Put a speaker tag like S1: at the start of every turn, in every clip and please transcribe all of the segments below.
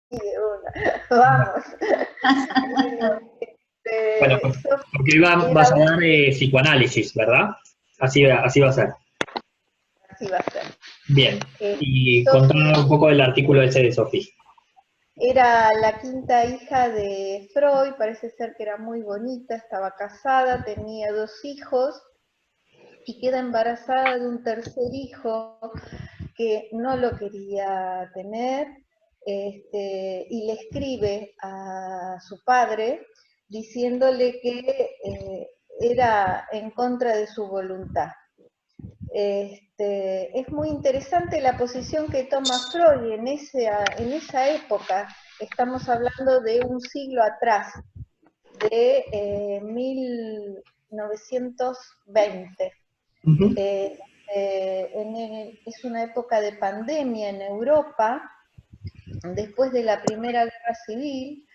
S1: de una. Vamos. Bueno,
S2: Bueno, porque hoy vas
S1: era
S2: a dar psicoanálisis, ¿verdad? Así va a ser.
S1: así va a ser.
S2: Bien. Y contame un
S1: Sophie
S2: poco del artículo ese de Sofía.
S1: era la quinta hija de Freud, parece ser que era muy bonita, estaba casada, tenía 2 hijos y queda embarazada de un tercer hijo que no lo quería tener, y le escribe a su padre diciéndole que era en contra de su voluntad. Es muy interesante la posición que toma Freud en esa época. Estamos hablando de un siglo atrás, de 1920.
S2: Ujú.
S1: Es una época de pandemia en Europa, después de la Primera Guerra Civil,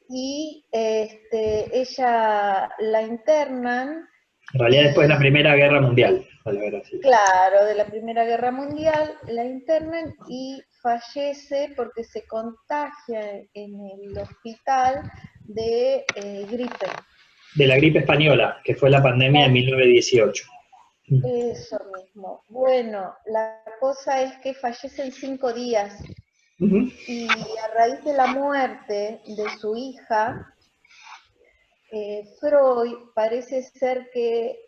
S1: y ella la internan
S2: En realidad después de la
S1: y,
S2: Primera Guerra Mundial, a la verdad, sí.
S1: claro, de la Primera Guerra Mundial, la internan y fallece porque se contagia en el hospital de gripe.
S2: De la gripe española, que fue la pandemia de 1918.
S1: Eso mismo. Bueno, la cosa es que fallece en 5 días
S2: Ujú.
S1: y a raíz de la muerte de su hija, Freud parece ser que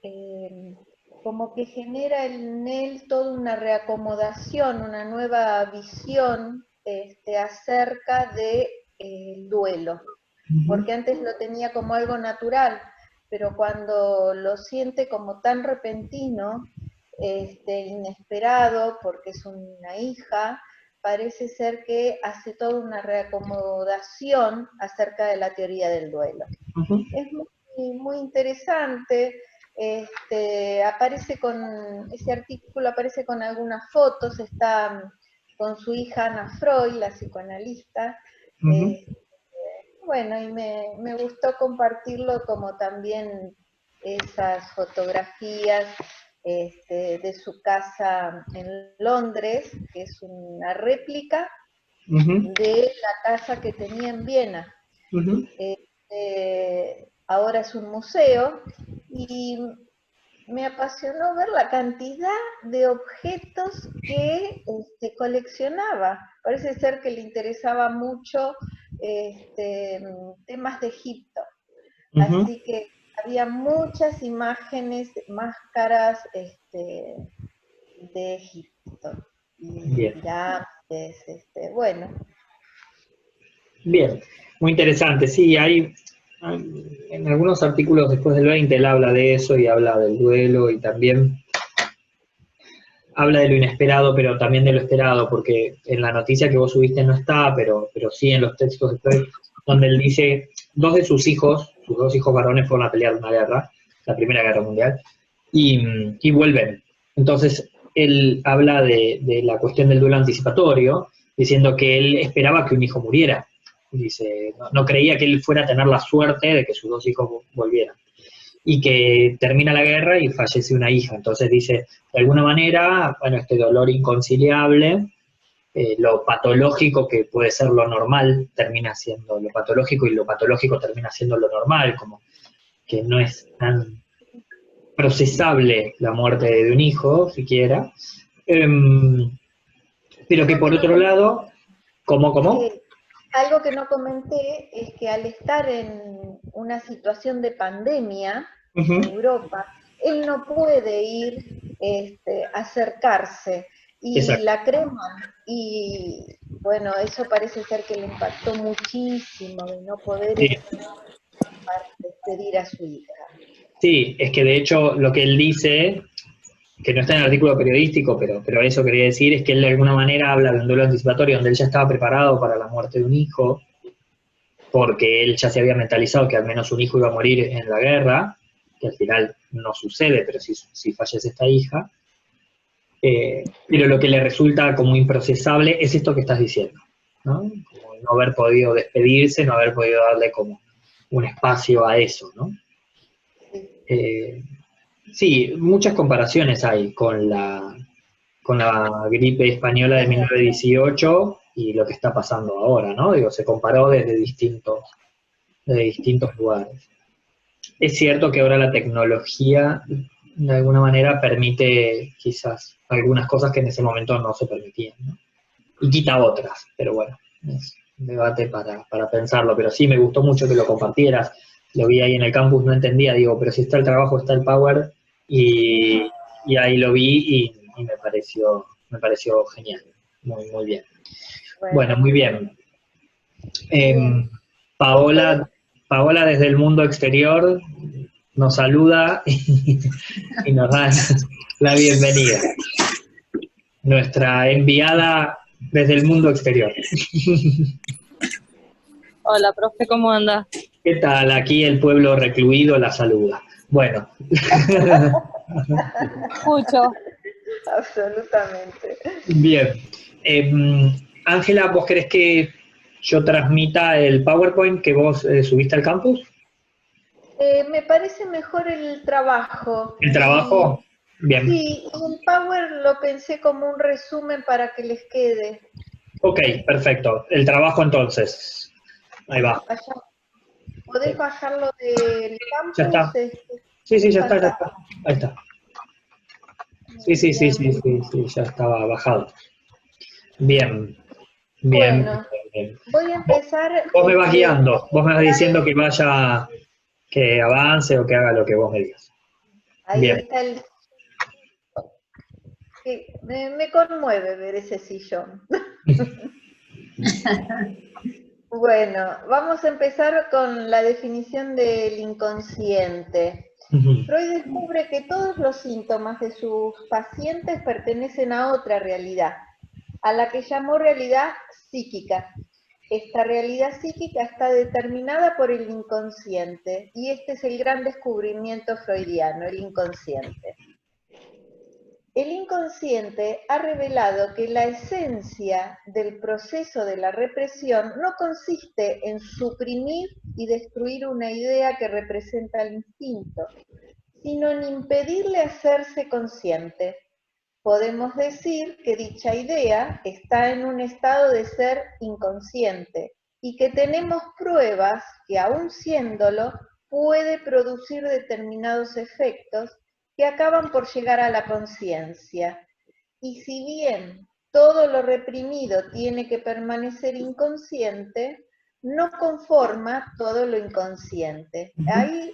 S1: como que genera en él toda una reacomodación, una nueva visión acerca del duelo,
S2: Ujú.
S1: porque antes lo tenía como algo natural, pero cuando lo siente como tan repentino, inesperado, porque es una hija, parece ser que hace toda una reacomodación acerca de la teoría del duelo.
S2: Ujú.
S1: Es muy interesante. Aparece con, ese artículo aparece con algunas fotos, está con su hija Ana Freud, la psicoanalista.
S2: Ujú.
S1: eh, bueno, y me gustó compartirlo como también esas fotografías de su casa en Londres, que es una réplica
S2: Ujú.
S1: de la casa que tenía en Viena.
S2: Ujú.
S1: Ahora es un museo y me apasionó ver la cantidad de objetos que coleccionaba. Parece ser que le interesaba mucho temas de Egipto.
S2: Ujú.
S1: Así que había muchas imágenes, máscaras de Egipto y
S2: Bien.
S1: pirámides, bueno.
S2: Bien, muy interesante. Sí, en algunos artículos después del 20 él habla de eso y habla del duelo y también habla de lo inesperado, pero también de lo esperado, porque en la noticia que vos subiste no está, pero sí en los textos de Freud, donde él dice, sus 2 hijos varones fueron a pelear una guerra, la Primera Guerra Mundial, y vuelven. Entonces, él habla de la cuestión del duelo anticipatorio, diciendo que él esperaba que un hijo muriera. Dice, no creía que él fuera a tener la suerte de que sus 2 hijos volvieran y que termina la guerra y fallece una hija. Entonces dice, de alguna manera, bueno, este dolor inconciliable, lo patológico que puede ser lo normal, termina siendo lo patológico y lo patológico termina siendo lo normal, como que no es tan procesable la muerte de un hijo, siquiera. Pero que
S1: Algo que
S2: por
S1: no
S2: otro lado, ¿cómo?
S1: eh, Algo que no comenté es que al estar en una situación de pandemia
S2: Uh-huh.
S1: en Europa, él no puede ir acercarse y
S2: Exacto.
S1: la creman y bueno, eso parece ser que le impactó muchísimo de no poder
S2: Sí.
S1: despedir a su hija.
S2: Sí, es que de hecho lo que él dice, que no está en el artículo periodístico, pero eso quería decir, es que él de alguna manera habla de un duelo anticipatorio donde él ya estaba preparado para la muerte de un hijo, porque él ya se había mentalizado que al menos un hijo iba a morir en la guerra, que al final no sucede, pero sí fallece esta hija. Pero lo que le resulta como improcesable es esto que estás diciendo, ¿no? Como no haber podido despedirse, no haber podido darle como un espacio a eso, ¿no?
S1: Sí,
S2: Eh, sí, muchas comparaciones hay con la gripe española de
S1: es verdad.
S2: 1918 y lo que está pasando ahora, ¿no? Digo, se comparó desde distintos lugares. Es cierto que ahora la tecnología, de alguna manera, permite quizás algunas cosas que en ese momento no se permitían, ¿no? Y quita otras, pero bueno, es un debate para pensarlo, pero sí me gustó mucho que lo compartieras, lo vi ahí en el campus, no entendía, digo, pero si está el trabajo, está el power, y ahí lo vi y me pareció genial, muy, muy bien. Bueno, muy bien.
S1: Bien.
S2: Paola desde el mundo exterior nos saluda y nos da la bienvenida. Nuestra enviada desde el mundo exterior.
S3: Hola, profe, ¿cómo anda?
S2: ¿Qué tal? Aquí el pueblo recluido la saluda. Bueno.
S3: Mucho.
S1: Absolutamente.
S2: Bien. Ángela, ¿vos querés que yo transmita el PowerPoint que vos subiste al campus?
S1: Me parece mejor el trabajo.
S2: ¿El trabajo? Bien.
S1: Sí, y el Power lo pensé como un resumen para que les quede.
S2: Ok, perfecto. El trabajo entonces. Ahí va.
S1: ¿Podés bajarlo del campus?
S2: Ya está. Sí, ya está. Ahí está. Sí, ya estaba bajado. Bien.
S1: Bueno, voy a empezar.
S2: Vos me vas guiando, vos me vas diciendo que vaya, que avance o que haga lo que vos me digas.
S1: Ahí
S2: Bien.
S1: está el... Me conmueve ver ese sillón. Bueno, vamos a empezar con la definición del inconsciente. Freud descubre que todos los síntomas de sus pacientes pertenecen a otra realidad, a la que llamó realidad psíquica. Esta realidad psíquica está determinada por el inconsciente, y este es el gran descubrimiento freudiano, el inconsciente. El inconsciente ha revelado que la esencia del proceso de la represión no consiste en suprimir y destruir una idea que representa el instinto, sino en impedirle hacerse consciente. Podemos decir que dicha idea está en un estado de ser inconsciente y que tenemos pruebas que, aun siéndolo, puede producir determinados efectos que acaban por llegar a la conciencia. Y si bien todo lo reprimido tiene que permanecer inconsciente, no conforma todo lo inconsciente. Ahí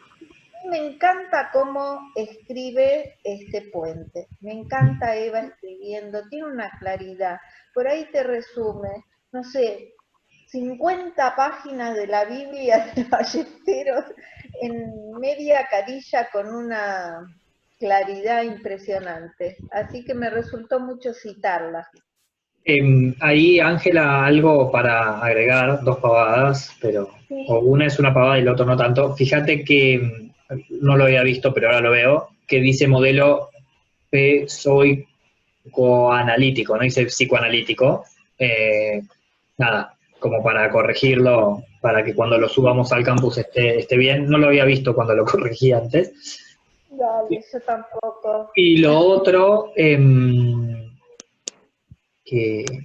S1: me encanta cómo escribe este puente. Me encanta Eva escribiendo, tiene una claridad. Por ahí te resume, no sé, 50 páginas de la Biblia de Ballesteros en media carilla con una claridad impresionante. Así que me resultó mucho citarla.
S2: Ahí, Ángela, algo para agregar, dos pavadas, pero
S1: Sí.
S2: o una es una pavada y la otra no tanto. Fíjate que no lo había visto, pero ahora lo veo, que dice modelo psicoanalítico, no dice psicoanalítico. Nada, como para corregirlo, para que cuando lo subamos al campus esté bien. No lo había visto cuando lo corregí antes.
S1: Dale, yo tampoco.
S2: Y lo otro, que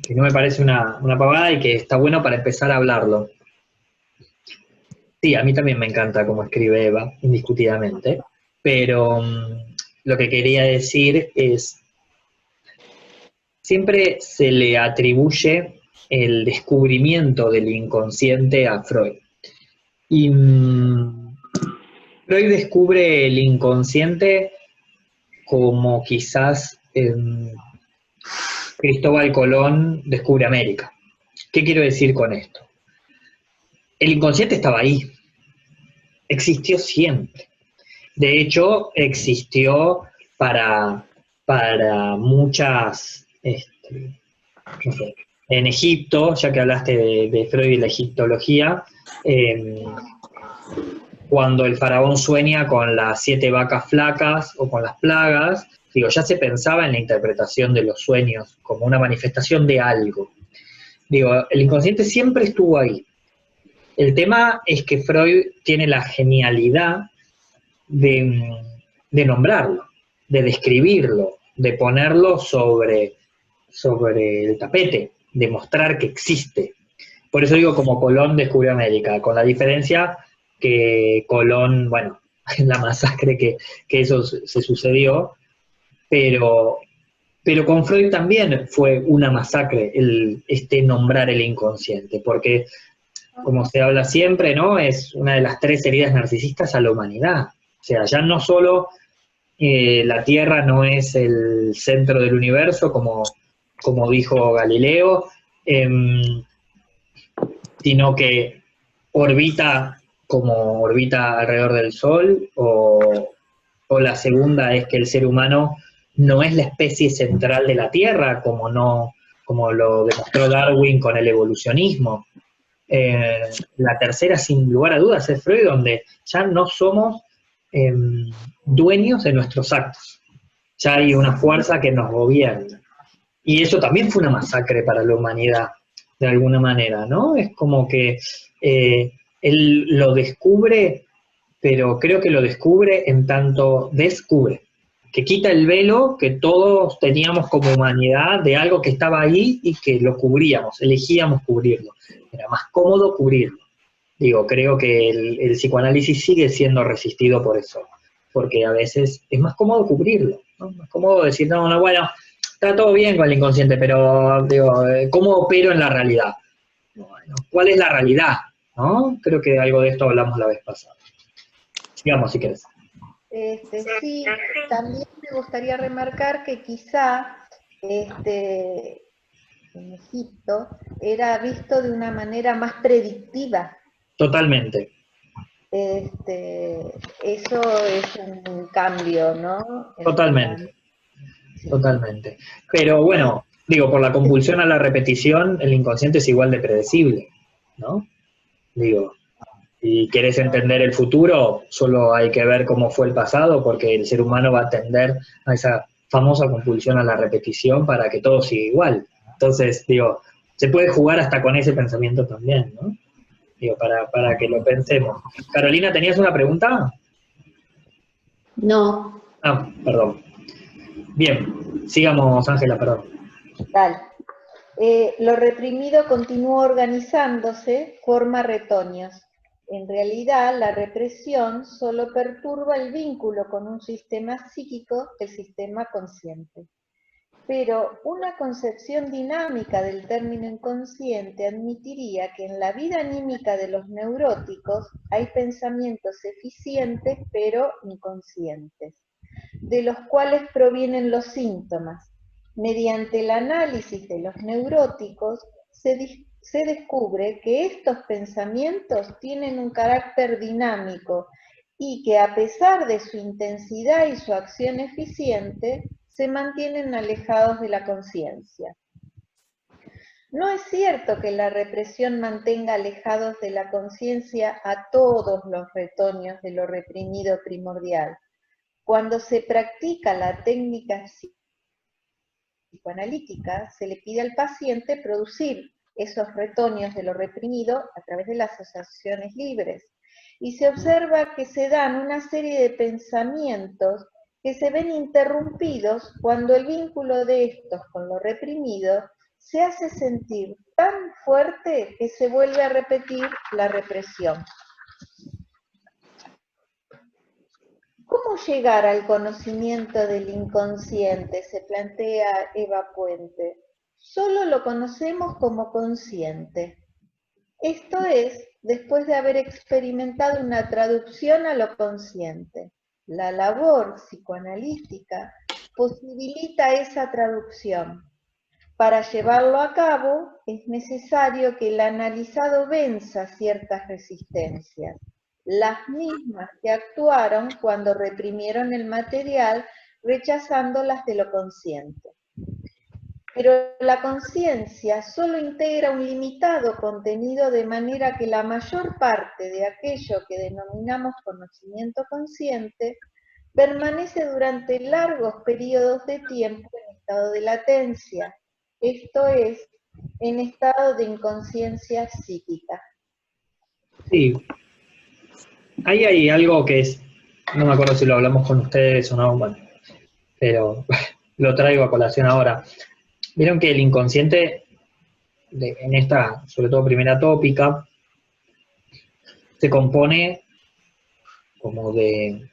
S2: no me parece una pavada y que está bueno para empezar a hablarlo. Sí, a mí también me encanta cómo escribe Eva, indiscutidamente, pero lo que quería decir es, siempre se le atribuye el descubrimiento del inconsciente a Freud. Y Freud descubre el inconsciente como quizás Cristóbal Colón descubre América. ¿Qué quiero decir con esto? El inconsciente estaba ahí, existió siempre. De hecho, existió para muchas, no sé, en Egipto, ya que hablaste de Freud y la egiptología, cuando el faraón sueña con las 7 vacas flacas o con las plagas, digo, ya se pensaba en la interpretación de los sueños como una manifestación de algo. Digo, el inconsciente siempre estuvo ahí. El tema es que Freud tiene la genialidad de nombrarlo, de describirlo, de ponerlo sobre el tapete. demostrar que existe. Por eso digo como Colón descubrió América, con la diferencia que Colón, bueno, la masacre que eso se sucedió, pero con Freud también fue una masacre nombrar el inconsciente, porque como se habla siempre, ¿no? Es una de las 3 heridas narcisistas a la humanidad. O sea, ya no solo la Tierra no es el centro del universo, como dijo Galileo, sino que orbita como orbita alrededor del Sol, o la segunda es que el ser humano no es la especie central de la Tierra, como lo demostró Darwin con el evolucionismo. La tercera, sin lugar a dudas, es Freud, donde ya no somos dueños de nuestros actos. Ya hay una fuerza que nos gobierna. Y eso también fue una masacre para la humanidad, de alguna manera, ¿no? Es como que él lo descubre, pero creo que lo descubre en tanto descubre, que quita el velo que todos teníamos como humanidad de algo que estaba ahí y que lo cubríamos, elegíamos cubrirlo. Era más cómodo cubrirlo. Digo, creo que el psicoanálisis sigue siendo resistido por eso, porque a veces es más cómodo cubrirlo, ¿no? Más cómodo decir, no, bueno, está todo bien con el inconsciente, pero digo, ¿cómo opero en la realidad? Bueno, ¿cuál es la realidad? ¿No? Creo que algo de esto hablamos la vez pasada. Sigamos, si querés.
S1: Sí, también me gustaría remarcar que quizá en Egipto era visto de una manera más predictiva.
S2: Totalmente.
S1: Eso es un cambio, ¿no?
S2: Totalmente.
S1: Sí.
S2: Totalmente. Pero bueno, digo, por la compulsión a la repetición, el inconsciente es igual de predecible, ¿no? Digo, si quieres entender el futuro, solo hay que ver cómo fue el pasado, porque el ser humano va a tender a esa famosa compulsión a la repetición para que todo siga igual. Entonces, digo, se puede jugar hasta con ese pensamiento también, ¿no? Digo, para que lo pensemos. Carolina, ¿tenías una pregunta?
S4: No.
S2: Ah, perdón. Bien, sigamos, Ángela, perdón.
S1: Tal. Lo reprimido continúa organizándose, forma retoños. En realidad, la represión solo perturba el vínculo con un sistema psíquico, el sistema consciente. Pero una concepción dinámica del término inconsciente admitiría que en la vida anímica de los neuróticos hay pensamientos eficientes pero inconscientes, de los cuales provienen los síntomas. Mediante el análisis de los neuróticos se descubre que estos pensamientos tienen un carácter dinámico y que a pesar de su intensidad y su acción eficiente, se mantienen alejados de la conciencia. No es cierto que la represión mantenga alejados de la conciencia a todos los retoños de lo reprimido primordial. Cuando se practica la técnica psicoanalítica, se le pide al paciente producir esos retoños de lo reprimido a través de las asociaciones libres. Y se observa que se dan una serie de pensamientos que se ven interrumpidos cuando el vínculo de estos con lo reprimido se hace sentir tan fuerte que se vuelve a repetir la represión. ¿Cómo llegar al conocimiento del inconsciente?, se plantea Eva Puente. Solo lo conocemos como consciente. Esto es, después de haber experimentado una traducción a lo consciente. La labor psicoanalítica posibilita esa traducción. Para llevarlo a cabo, es necesario que el analizado venza ciertas resistencias, las mismas que actuaron cuando reprimieron el material, rechazando las de lo consciente. Pero la conciencia solo integra un limitado contenido, de manera que la mayor parte de aquello que denominamos conocimiento consciente permanece durante largos periodos de tiempo en estado de latencia, esto es, en estado de inconsciencia psíquica.
S2: Sí, ahí hay algo que es, no me acuerdo si lo hablamos con ustedes o no, bueno, pero lo traigo a colación ahora. Vieron que el inconsciente en esta, sobre todo primera tópica, se compone como de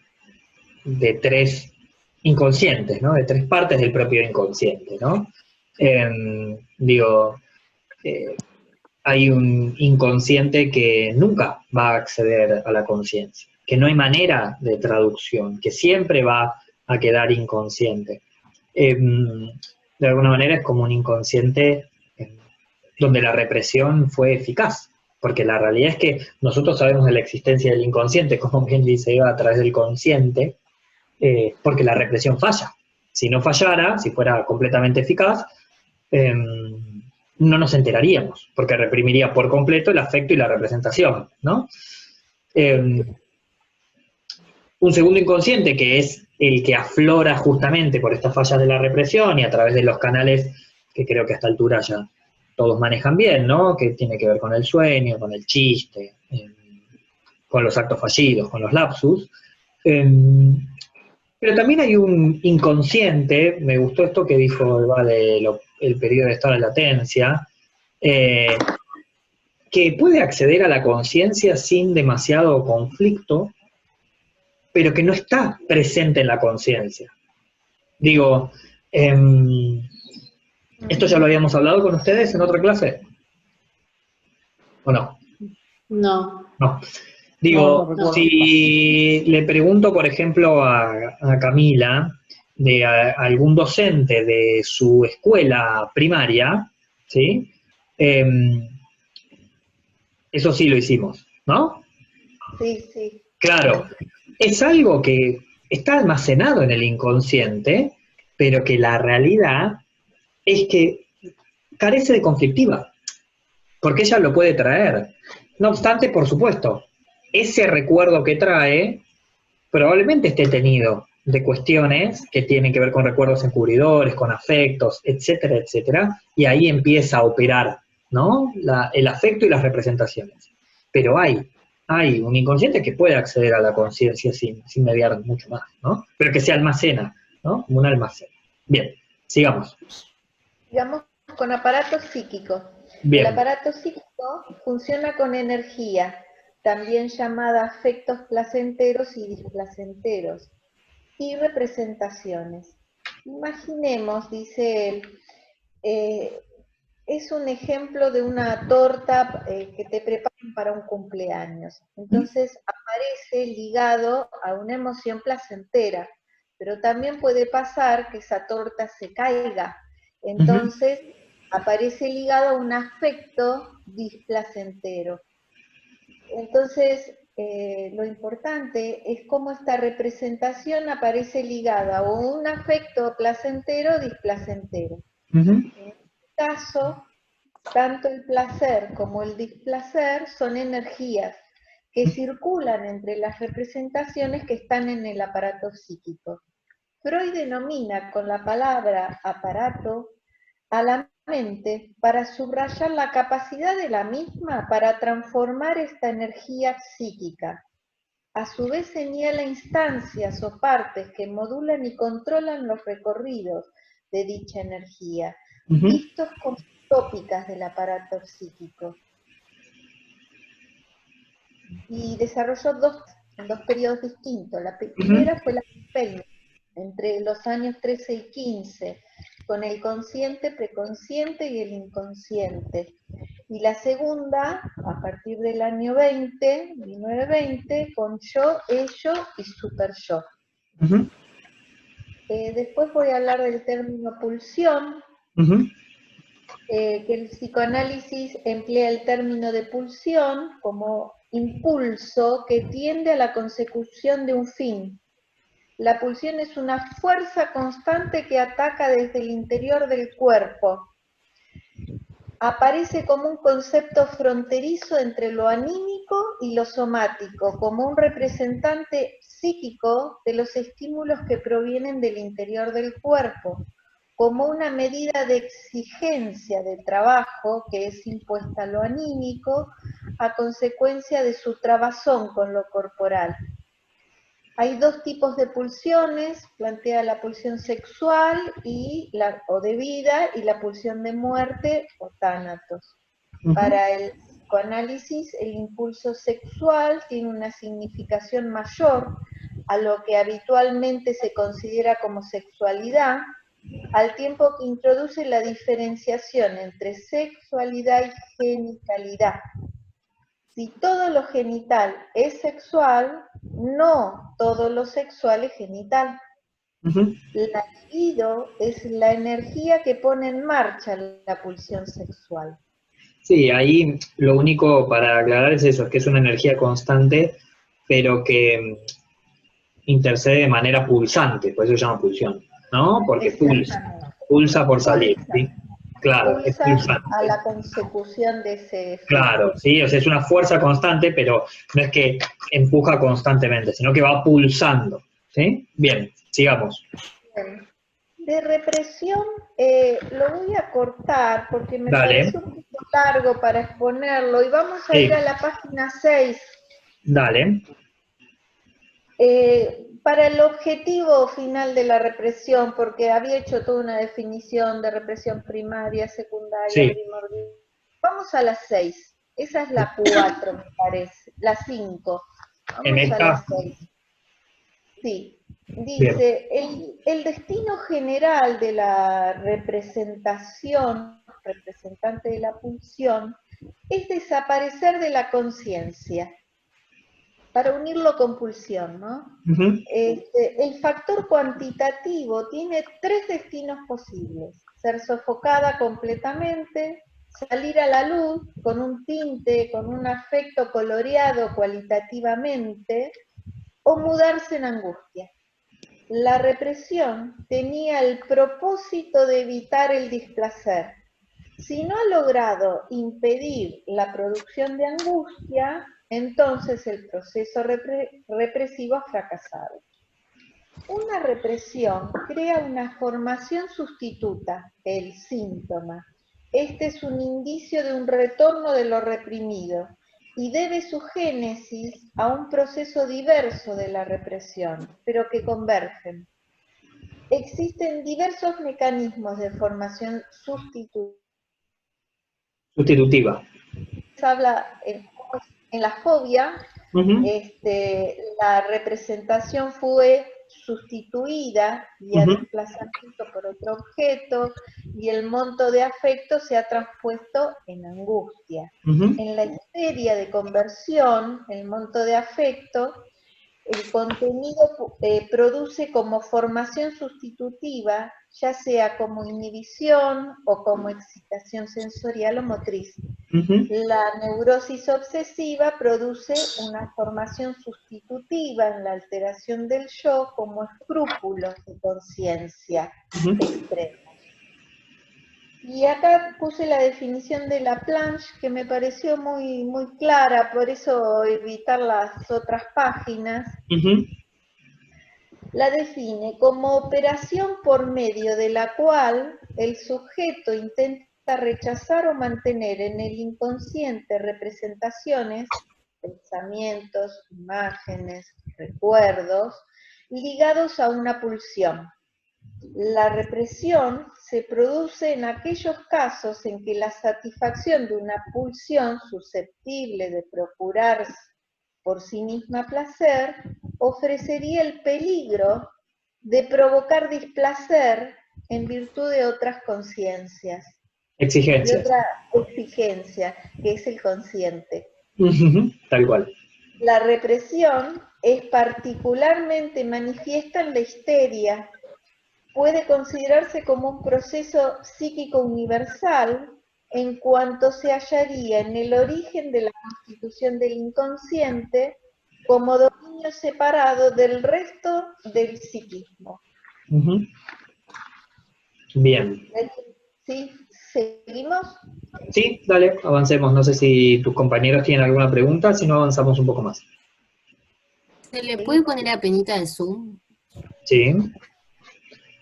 S2: tres inconscientes, ¿no? De tres partes del propio inconsciente, ¿no? Digo, hay un inconsciente que nunca va a acceder a la conciencia, que no hay manera de traducción, que siempre va a quedar inconsciente. De alguna manera es como un inconsciente donde la represión fue eficaz, porque la realidad es que nosotros sabemos de la existencia del inconsciente, como bien dice Eva, a través del consciente, porque la represión falla. Si no fallara, si fuera completamente eficaz, no nos enteraríamos, porque reprimiría por completo el afecto y la representación, ¿no? Un segundo inconsciente, que es el que aflora justamente por estas fallas de la represión y a través de los canales que creo que a esta altura ya todos manejan bien, ¿no? Que tiene que ver con el sueño, con el chiste, con los actos fallidos, con los lapsus. Pero también hay un inconsciente, me gustó esto que dijo Eva el periodo de estado de latencia, que puede acceder a la conciencia sin demasiado conflicto, pero que no está presente en la conciencia. Digo, ¿esto ya lo habíamos hablado con ustedes en otra clase? ¿O no?
S4: No.
S2: No. Digo, si le pregunto, por ejemplo, a Camila, de algún docente de su escuela primaria, ¿sí? Eso sí lo hicimos, ¿no?
S1: Sí, sí.
S2: Claro, es algo que está almacenado en el inconsciente, pero que la realidad es que carece de conflictiva, porque ella lo puede traer. No obstante, por supuesto, ese recuerdo que trae probablemente esté tenido de cuestiones que tienen que ver con recuerdos encubridores, con afectos, etcétera, etcétera, y ahí empieza a operar, ¿no? El afecto y las representaciones. Pero hay un inconsciente que puede acceder a la conciencia sin mediar mucho más, ¿no? Pero que se almacena, ¿no? Como un almacén. Bien, sigamos.
S1: Digamos con aparato psíquico.
S2: Bien.
S1: El aparato psíquico funciona con energía, también llamada afectos placenteros y displacenteros, y representaciones. Imaginemos, dice él, es un ejemplo de una torta que te preparan para un cumpleaños. Entonces aparece ligado a una emoción placentera, pero también puede pasar que esa torta se caiga. Entonces aparece ligado a un afecto displacentero. Entonces, lo importante es cómo esta representación aparece ligada a un afecto placentero o displacentero. En este caso, tanto el placer como el displacer son energías que circulan entre las representaciones que están en el aparato psíquico. Freud denomina con la palabra aparato a la mente para subrayar la capacidad de la misma para transformar esta energía psíquica. A su vez señala instancias o partes que modulan y controlan los recorridos de dicha energía, vistos como tópicas del aparato psíquico. Y desarrolló en dos periodos distintos. La primera fue la Pelmer, entre los años 13 y 15, con el consciente, preconsciente y el inconsciente. Y la segunda, a partir del año 20, 1920, con yo, ello y superyo. Después voy a hablar del término pulsión, que el psicoanálisis emplea el término de pulsión como impulso que tiende a la consecución de un fin. La pulsión es una fuerza constante que ataca desde el interior del cuerpo. Aparece como un concepto fronterizo entre lo anímico y lo somático, como un representante psíquico de los estímulos que provienen del interior del cuerpo, como una medida de exigencia de trabajo que es impuesta a lo anímico a consecuencia de su trabazón con lo corporal. Hay dos tipos de pulsiones, plantea la pulsión sexual o de vida y la pulsión de muerte o tánatos. Para el psicoanálisis, el impulso sexual tiene una significación mayor a lo que habitualmente se considera como sexualidad, al tiempo que introduce la diferenciación entre sexualidad y genitalidad. Si todo lo genital es sexual, no todo lo sexual es genital. La libido es la energía que pone en marcha la pulsión sexual.
S2: Sí, ahí lo único para aclarar es eso, es que es una energía constante, pero que intercede de manera pulsante, por eso se llama pulsión, ¿no? Porque pulsa por salir, ¿sí? Claro, es
S1: Pulsa
S2: pulsante.
S1: a la consecución de ese efecto.
S2: Claro, sí, o sea, es una fuerza constante, pero no es que empuja constantemente, sino que va pulsando, ¿sí? Bien, sigamos.
S1: Bien. De represión lo voy a cortar porque me
S2: Dale.
S1: parece un poco largo para exponerlo y vamos a ir a la página 6.
S2: Dale.
S1: Para el objetivo final de la represión, porque había hecho toda una definición de represión primaria, secundaria, primordial. Vamos a las 6. Esa es la 4, me parece. La 5. Vamos a la 6. Sí. Dice, el destino general de la representación, representante de la pulsión, es desaparecer de la conciencia. Para unirlo con pulsión, ¿no? El factor cuantitativo tiene 3 destinos posibles: ser sofocada completamente, salir a la luz con un tinte, con un afecto coloreado cualitativamente, o mudarse en angustia. La represión tenía el propósito de evitar el displacer. Si no ha logrado impedir la producción de angustia, entonces el proceso represivo ha fracasado. Una represión crea una formación sustituta, el síntoma. Este es un indicio de un retorno de lo reprimido y debe su génesis a un proceso diverso de la represión, pero que convergen. Existen diversos mecanismos de formación
S2: sustitutiva.
S1: Habla en la fobia, la representación fue sustituida vía desplazamiento por otro objeto y el monto de afecto se ha transpuesto en angustia. En la histeria de conversión, el monto de afecto, el contenido produce como formación sustitutiva, ya sea como inhibición o como excitación sensorial o motriz. La neurosis obsesiva produce una formación sustitutiva en la alteración del yo como escrúpulos de conciencia extremos. Y acá puse la definición de Laplanche, que me pareció muy, muy clara, por eso evitar las otras páginas. La define como operación por medio de la cual el sujeto intenta rechazar o mantener en el inconsciente representaciones, pensamientos, imágenes, recuerdos, ligados a una pulsión. La represión se produce en aquellos casos en que la satisfacción de una pulsión susceptible de procurar por sí misma placer ofrecería el peligro de provocar displacer en virtud de otras conciencias.
S2: Exigencias.
S1: De otra exigencia, que es el consciente.
S2: Tal cual.
S1: La represión es particularmente manifiesta en la histeria. Puede considerarse como un proceso psíquico universal en cuanto se hallaría en el origen de la constitución del inconsciente como dominio separado del resto del psiquismo.
S2: Bien.
S1: ¿Sí? ¿Seguimos?
S2: Sí, dale, avancemos. No sé si tus compañeros tienen alguna pregunta, si no avanzamos un poco más.
S4: ¿Se le puede poner a Penita de Zoom?
S2: Sí,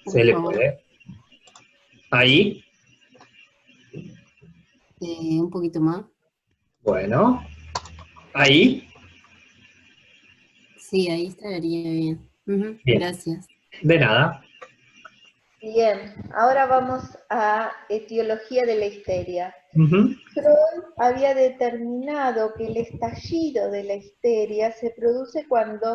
S2: se le puede. Ahí.
S4: Un poquito más.
S2: Bueno. Ahí.
S4: Sí, ahí estaría bien. Ujú,
S2: Bien,
S4: gracias.
S2: de nada.
S1: Bien, ahora vamos a etiología de la histeria.
S2: Ujú,
S1: Freud había determinado que el estallido de la histeria se produce cuando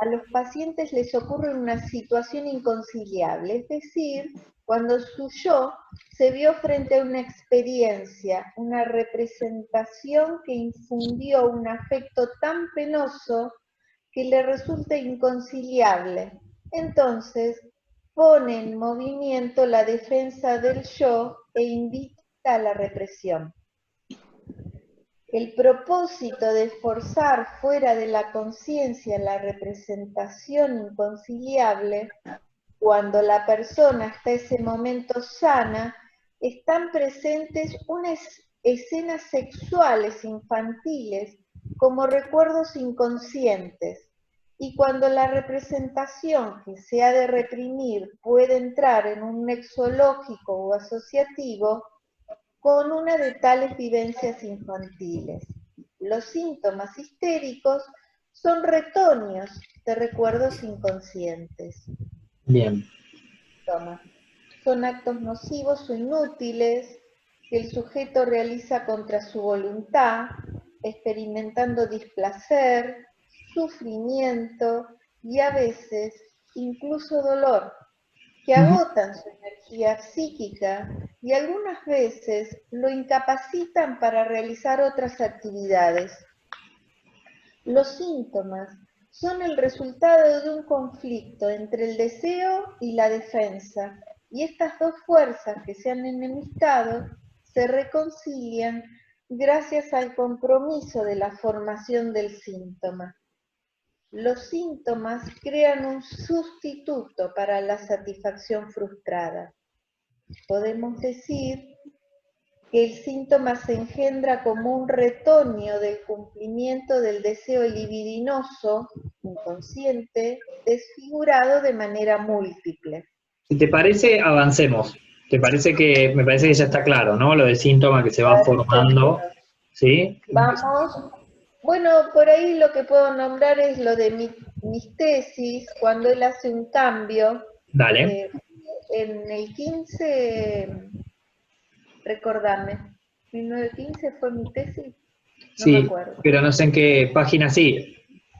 S1: a los pacientes les ocurre una situación inconciliable, es decir, cuando su yo se vio frente a una experiencia, una representación que infundió un afecto tan penoso que le resulta inconciliable. Entonces, pone en movimiento la defensa del yo e invita a la represión. El propósito de forzar fuera de la conciencia la representación inconciliable, cuando la persona hasta ese momento sana, están presentes unas escenas sexuales infantiles como recuerdos inconscientes, y cuando la representación que se ha de reprimir puede entrar en un nexo lógico o asociativo, con una de tales vivencias infantiles. Los síntomas histéricos son retoños de recuerdos inconscientes.
S2: bien.
S1: Son actos nocivos o inútiles que el sujeto realiza contra su voluntad, experimentando displacer, sufrimiento y a veces incluso dolor, que
S2: Ujú,
S1: agotan su energía psíquica y algunas veces lo incapacitan para realizar otras actividades. Los síntomas son el resultado de un conflicto entre el deseo y la defensa, y estas dos fuerzas que se han enemistado se reconcilian gracias al compromiso de la formación del síntoma. Los síntomas crean un sustituto para la satisfacción frustrada. Podemos decir que el síntoma se engendra como un retoño del cumplimiento del deseo libidinoso, inconsciente, desfigurado de manera múltiple.
S2: Si te parece, avancemos. Me parece que ya está claro, ¿no? Lo del síntoma que se va
S1: Perfecto.
S2: formando, ¿sí?
S1: Vamos. Bueno, por ahí lo que puedo nombrar es lo de mis tesis, cuando él hace un cambio.
S2: Dale.
S1: eh, en el 15, recordame, 1915 fue mi tesis, no me
S2: Sí,
S1: acuerdo.
S2: pero no sé en qué página sí.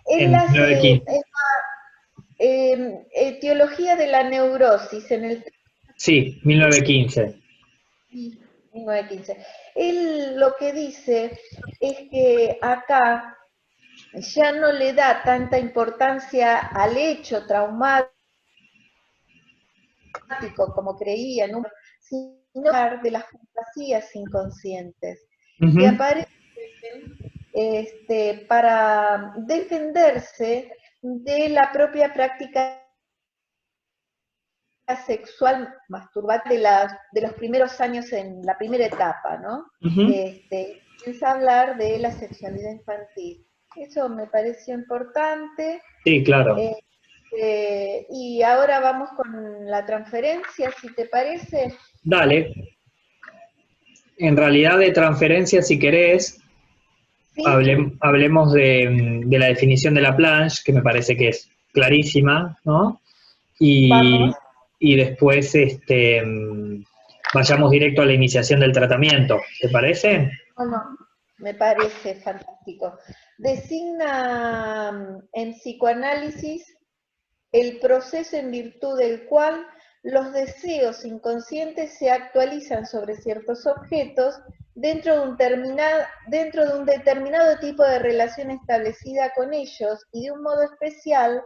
S1: Él
S2: En
S1: hace
S2: 915.
S1: etiología de la neurosis en el
S2: Sí, 1915.
S1: 1915. Él lo que dice es que acá ya no le da tanta importancia al hecho traumático como creía, ¿no? Sino de las fantasías inconscientes que
S2: Ujú,
S1: aparecen para defenderse de la propia práctica sexual masturbante de los primeros años en la primera etapa, ¿no?
S2: ujú.
S1: Piensa hablar de la sexualidad infantil. Eso me pareció importante.
S2: Sí, claro.
S1: Y ahora vamos con la transferencia, si te parece.
S2: Dale. En realidad de transferencia, si querés,
S1: Sí,
S2: hablemos de la definición de la planche, que me parece que es clarísima, ¿no?
S1: vamos.
S2: Y después vayamos directo a la iniciación del tratamiento, ¿te parece?
S1: No, no, me parece fantástico. Designa en psicoanálisis el proceso en virtud del cual los deseos inconscientes se actualizan sobre ciertos objetos dentro de un determinado tipo de relación establecida con ellos y de un modo especial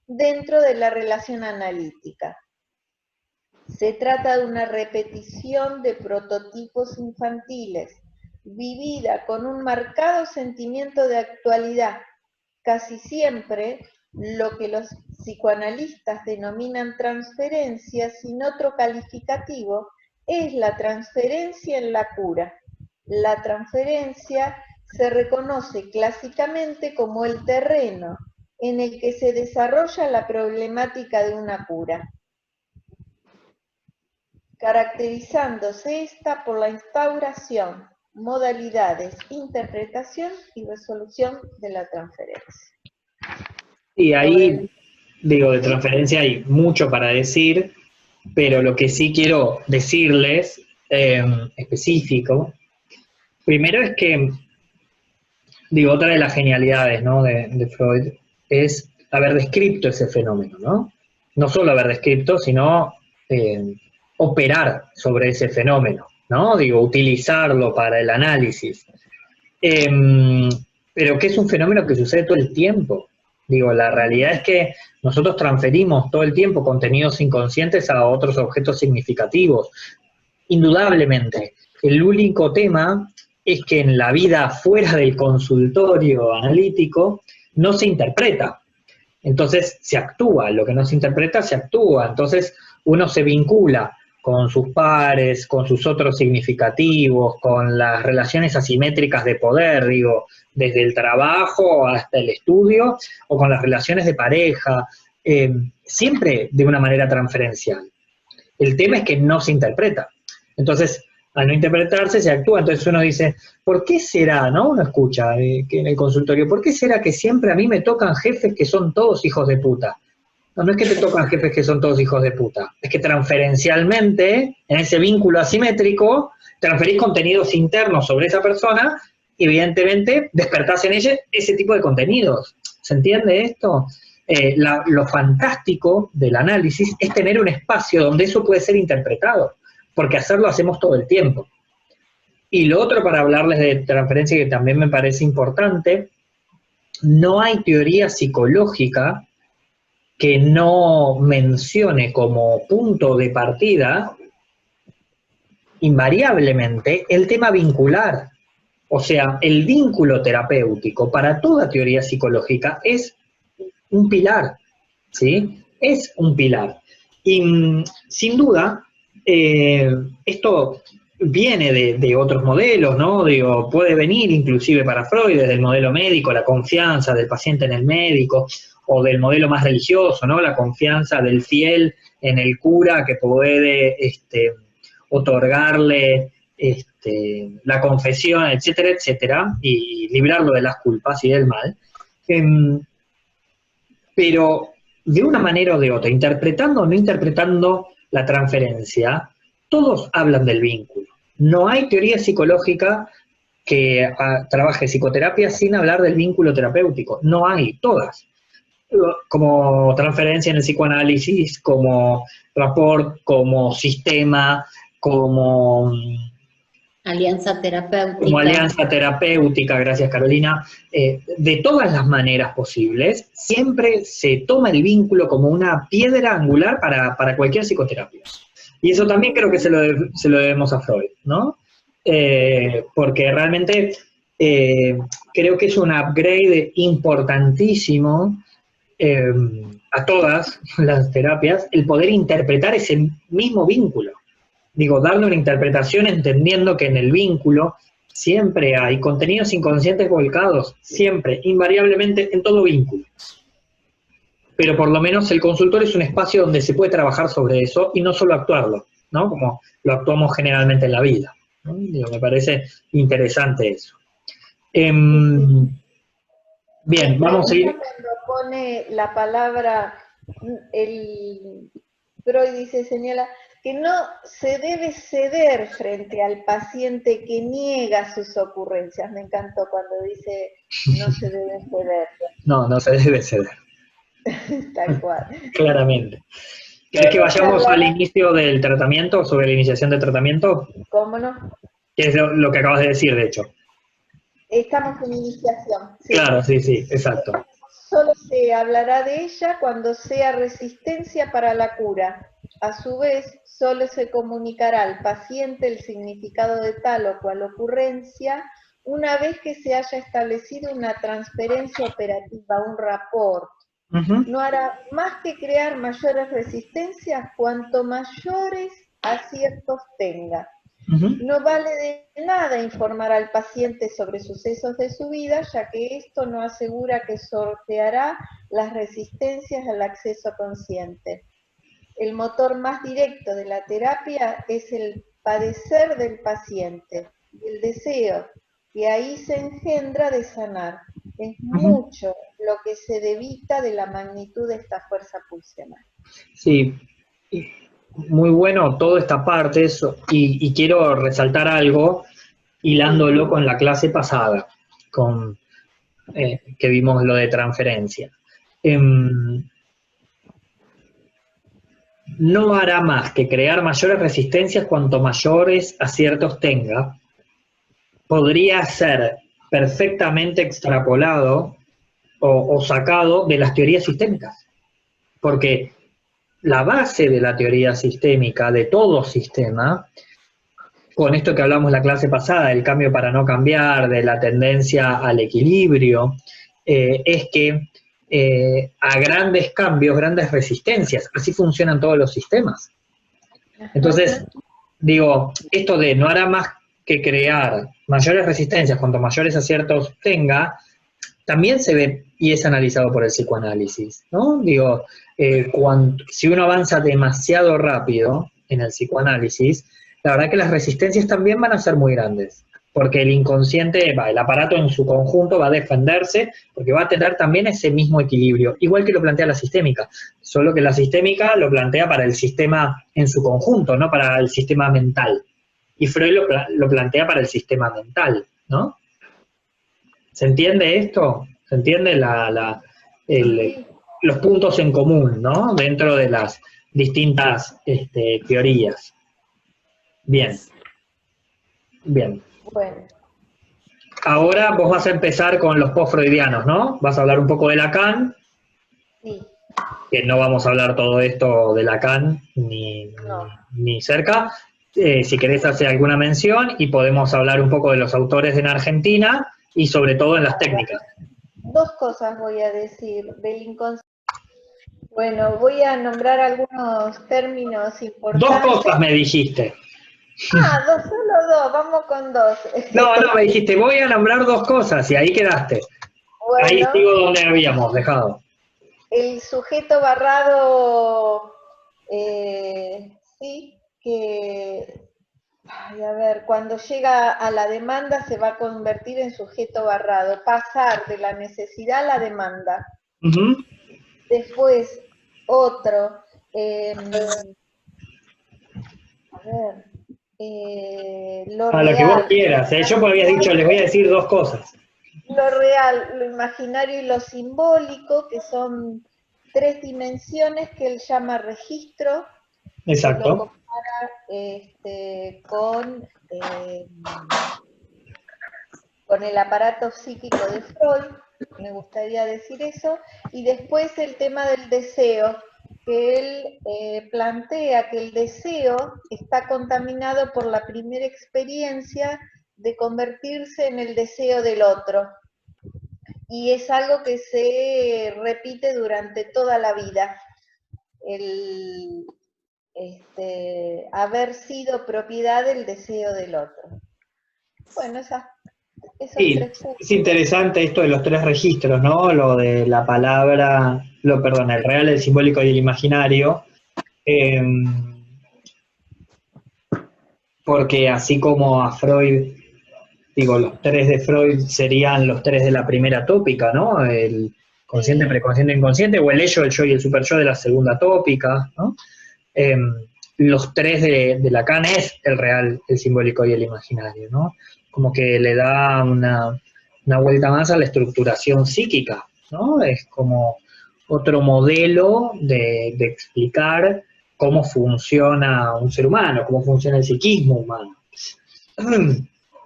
S1: dentro de la relación analítica. Se trata de una repetición de prototipos infantiles, vivida con un marcado sentimiento de actualidad, casi siempre lo que los psicoanalistas denominan transferencia, sin otro calificativo, es la transferencia en la cura. La transferencia se reconoce clásicamente como el terreno en el que se desarrolla la problemática de una cura, caracterizándose esta por la instauración, modalidades, interpretación y resolución de la transferencia.
S2: Y ahí, digo, de transferencia hay mucho para decir, pero lo que sí quiero decirles, específico, primero es que, digo, otra de las genialidades, ¿no?, de Freud es haber descrito ese fenómeno, ¿no? No solo haber descrito, sino operar sobre ese fenómeno, ¿no? Digo, utilizarlo para el análisis. Pero que es un fenómeno que sucede todo el tiempo. Digo, la realidad es que nosotros transferimos todo el tiempo contenidos inconscientes a otros objetos significativos. Indudablemente. El único tema es que en la vida fuera del consultorio analítico no se interpreta. Entonces se actúa, lo que no se interpreta se actúa. Entonces uno se vincula con sus pares, con sus otros significativos, con las relaciones asimétricas de poder, digo, desde el trabajo hasta el estudio, o con las relaciones de pareja, siempre de una manera transferencial. El tema es que no se interpreta. Entonces, al no interpretarse, se actúa. Entonces uno dice, ¿por qué será, no? Uno escucha que en el consultorio, ¿por qué será que siempre a mí me tocan jefes que son todos hijos de puta? No, no es que te tocan jefes que son todos hijos de puta, es que transferencialmente, en ese vínculo asimétrico, transferís contenidos internos sobre esa persona y evidentemente despertás en ella ese tipo de contenidos. ¿Se entiende esto? Lo fantástico del análisis es tener un espacio donde eso puede ser interpretado, porque hacerlo hacemos todo el tiempo. Y lo otro, para hablarles de transferencia, que también me parece importante, no hay teoría psicológica que no mencione como punto de partida, invariablemente, el tema vincular. O sea, el vínculo terapéutico para toda teoría psicológica es un pilar, ¿sí? Es un pilar. Y sin duda, esto viene de otros modelos, ¿no? Digo, puede venir inclusive para Freud desde el modelo médico, la confianza del paciente en el médico, o del modelo más religioso, ¿no? La confianza del fiel en el cura que puede otorgarle la confesión, etcétera, etcétera, y librarlo de las culpas y del mal. Pero de una manera o de otra, interpretando o no interpretando la transferencia, todos hablan del vínculo. No hay teoría psicológica que trabaje psicoterapia sin hablar del vínculo terapéutico. No hay, todas. Como transferencia en el psicoanálisis, como rapport, como sistema, como
S4: Alianza terapéutica.
S2: como alianza terapéutica, gracias Carolina, de todas las maneras posibles, siempre se toma el vínculo como una piedra angular para cualquier psicoterapia. Y eso también creo que se lo debemos a Freud, ¿no? Porque realmente creo que es un upgrade importantísimo a todas las terapias, el poder interpretar ese mismo vínculo. Digo, darle una interpretación entendiendo que en el vínculo siempre hay contenidos inconscientes volcados, siempre, invariablemente, en todo vínculo. Pero por lo menos el consultorio es un espacio donde se puede trabajar sobre eso y no solo actuarlo, ¿no? Como lo actuamos generalmente en la vida, ¿no? Digo, me parece interesante eso. Bien, vamos a ir.
S1: Cuando pone la palabra, Freud dice, señala, que no se debe ceder frente al paciente que niega sus ocurrencias. Me encantó cuando dice, no se debe ceder.
S2: No, no se debe ceder.
S1: Tal cual.
S2: Claramente. ¿Querés que vayamos al inicio del tratamiento, sobre la iniciación del tratamiento?
S1: ¿Cómo no?
S2: Que es lo que acabas de decir, de hecho.
S1: Estamos en iniciación. Sí.
S2: Claro, sí, sí, exacto.
S1: Solo se hablará de ella cuando sea resistencia para la cura. A su vez, solo se comunicará al paciente el significado de tal o cual ocurrencia una vez que se haya establecido una transferencia operativa, un rapport. No hará más que crear mayores resistencias cuanto mayores aciertos tenga. No vale de nada informar al paciente sobre sucesos de su vida, ya que esto no asegura que sorteará las resistencias al acceso consciente. El motor más directo de la terapia es el padecer del paciente y el deseo que ahí se engendra de sanar. Es mucho lo que se debita de la magnitud de esta fuerza pulsional.
S2: Sí, muy bueno toda esta parte, eso, y quiero resaltar algo, hilándolo con la clase pasada, con que vimos lo de transferencia. No hará más que crear mayores resistencias cuanto mayores aciertos tenga. Podría ser perfectamente extrapolado o sacado de las teorías sistémicas, porque la base de la teoría sistémica, de todo sistema, con esto que hablamos la clase pasada, del cambio para no cambiar, de la tendencia al equilibrio, es que a grandes cambios, grandes resistencias, así funcionan todos los sistemas. Entonces, digo, esto de no hará más que crear mayores resistencias cuanto mayores aciertos tenga, también se ve y es analizado por el psicoanálisis, ¿no? Digo, si uno avanza demasiado rápido en el psicoanálisis, la verdad que las resistencias también van a ser muy grandes, porque el inconsciente, el aparato en su conjunto va a defenderse, porque va a tener también ese mismo equilibrio, igual que lo plantea la sistémica, solo que la sistémica lo plantea para el sistema en su conjunto, no para el sistema mental, y Freud lo plantea para el sistema mental, ¿no? ¿Se entiende esto? ¿Se entiende los puntos en común, ¿no? Dentro de las distintas teorías. Bien. Bien.
S1: Bueno.
S2: Ahora vos vas a empezar con los post-freudianos, ¿no? Vas a hablar un poco de Lacan.
S1: Sí.
S2: Que no vamos a hablar todo esto de Lacan ni cerca. Si querés hacer alguna mención y podemos hablar un poco de los autores en Argentina y sobre todo en las técnicas.
S1: Dos cosas voy a decir del inconsciente. Bueno, voy a nombrar algunos términos importantes.
S2: Dos cosas me dijiste.
S1: Solo dos, vamos con dos.
S2: No, me dijiste, voy a nombrar dos cosas y ahí quedaste. Bueno, ahí sigo donde habíamos dejado.
S1: El sujeto barrado, sí, que, a ver, cuando llega a la demanda se va a convertir en sujeto barrado, pasar de la necesidad a la demanda. Después, otro,
S2: lo que vos quieras, yo me habías dicho, les voy a decir dos cosas.
S1: Lo real, lo imaginario y lo simbólico, que son tres dimensiones que él llama registro.
S2: Exacto.
S1: Lo compara con el aparato psíquico de Freud, me gustaría decir eso, y después el tema del deseo, que él plantea que el deseo está contaminado por la primera experiencia de convertirse en el deseo del otro, y es algo que se repite durante toda la vida, el haber sido propiedad del deseo del otro. Bueno,
S2: sí, es interesante esto de los tres registros, ¿no? Lo de la palabra, el real, el simbólico y el imaginario, porque así como a Freud, digo, los tres de Freud serían los tres de la primera tópica, ¿no? El consciente, preconsciente, inconsciente, o el ello, el yo y el superyo de la segunda tópica, ¿no? Los tres de Lacan es el real, el simbólico y el imaginario, ¿no? Como que le da una vuelta más a la estructuración psíquica, ¿no? Es como otro modelo de explicar cómo funciona un ser humano, cómo funciona el psiquismo humano.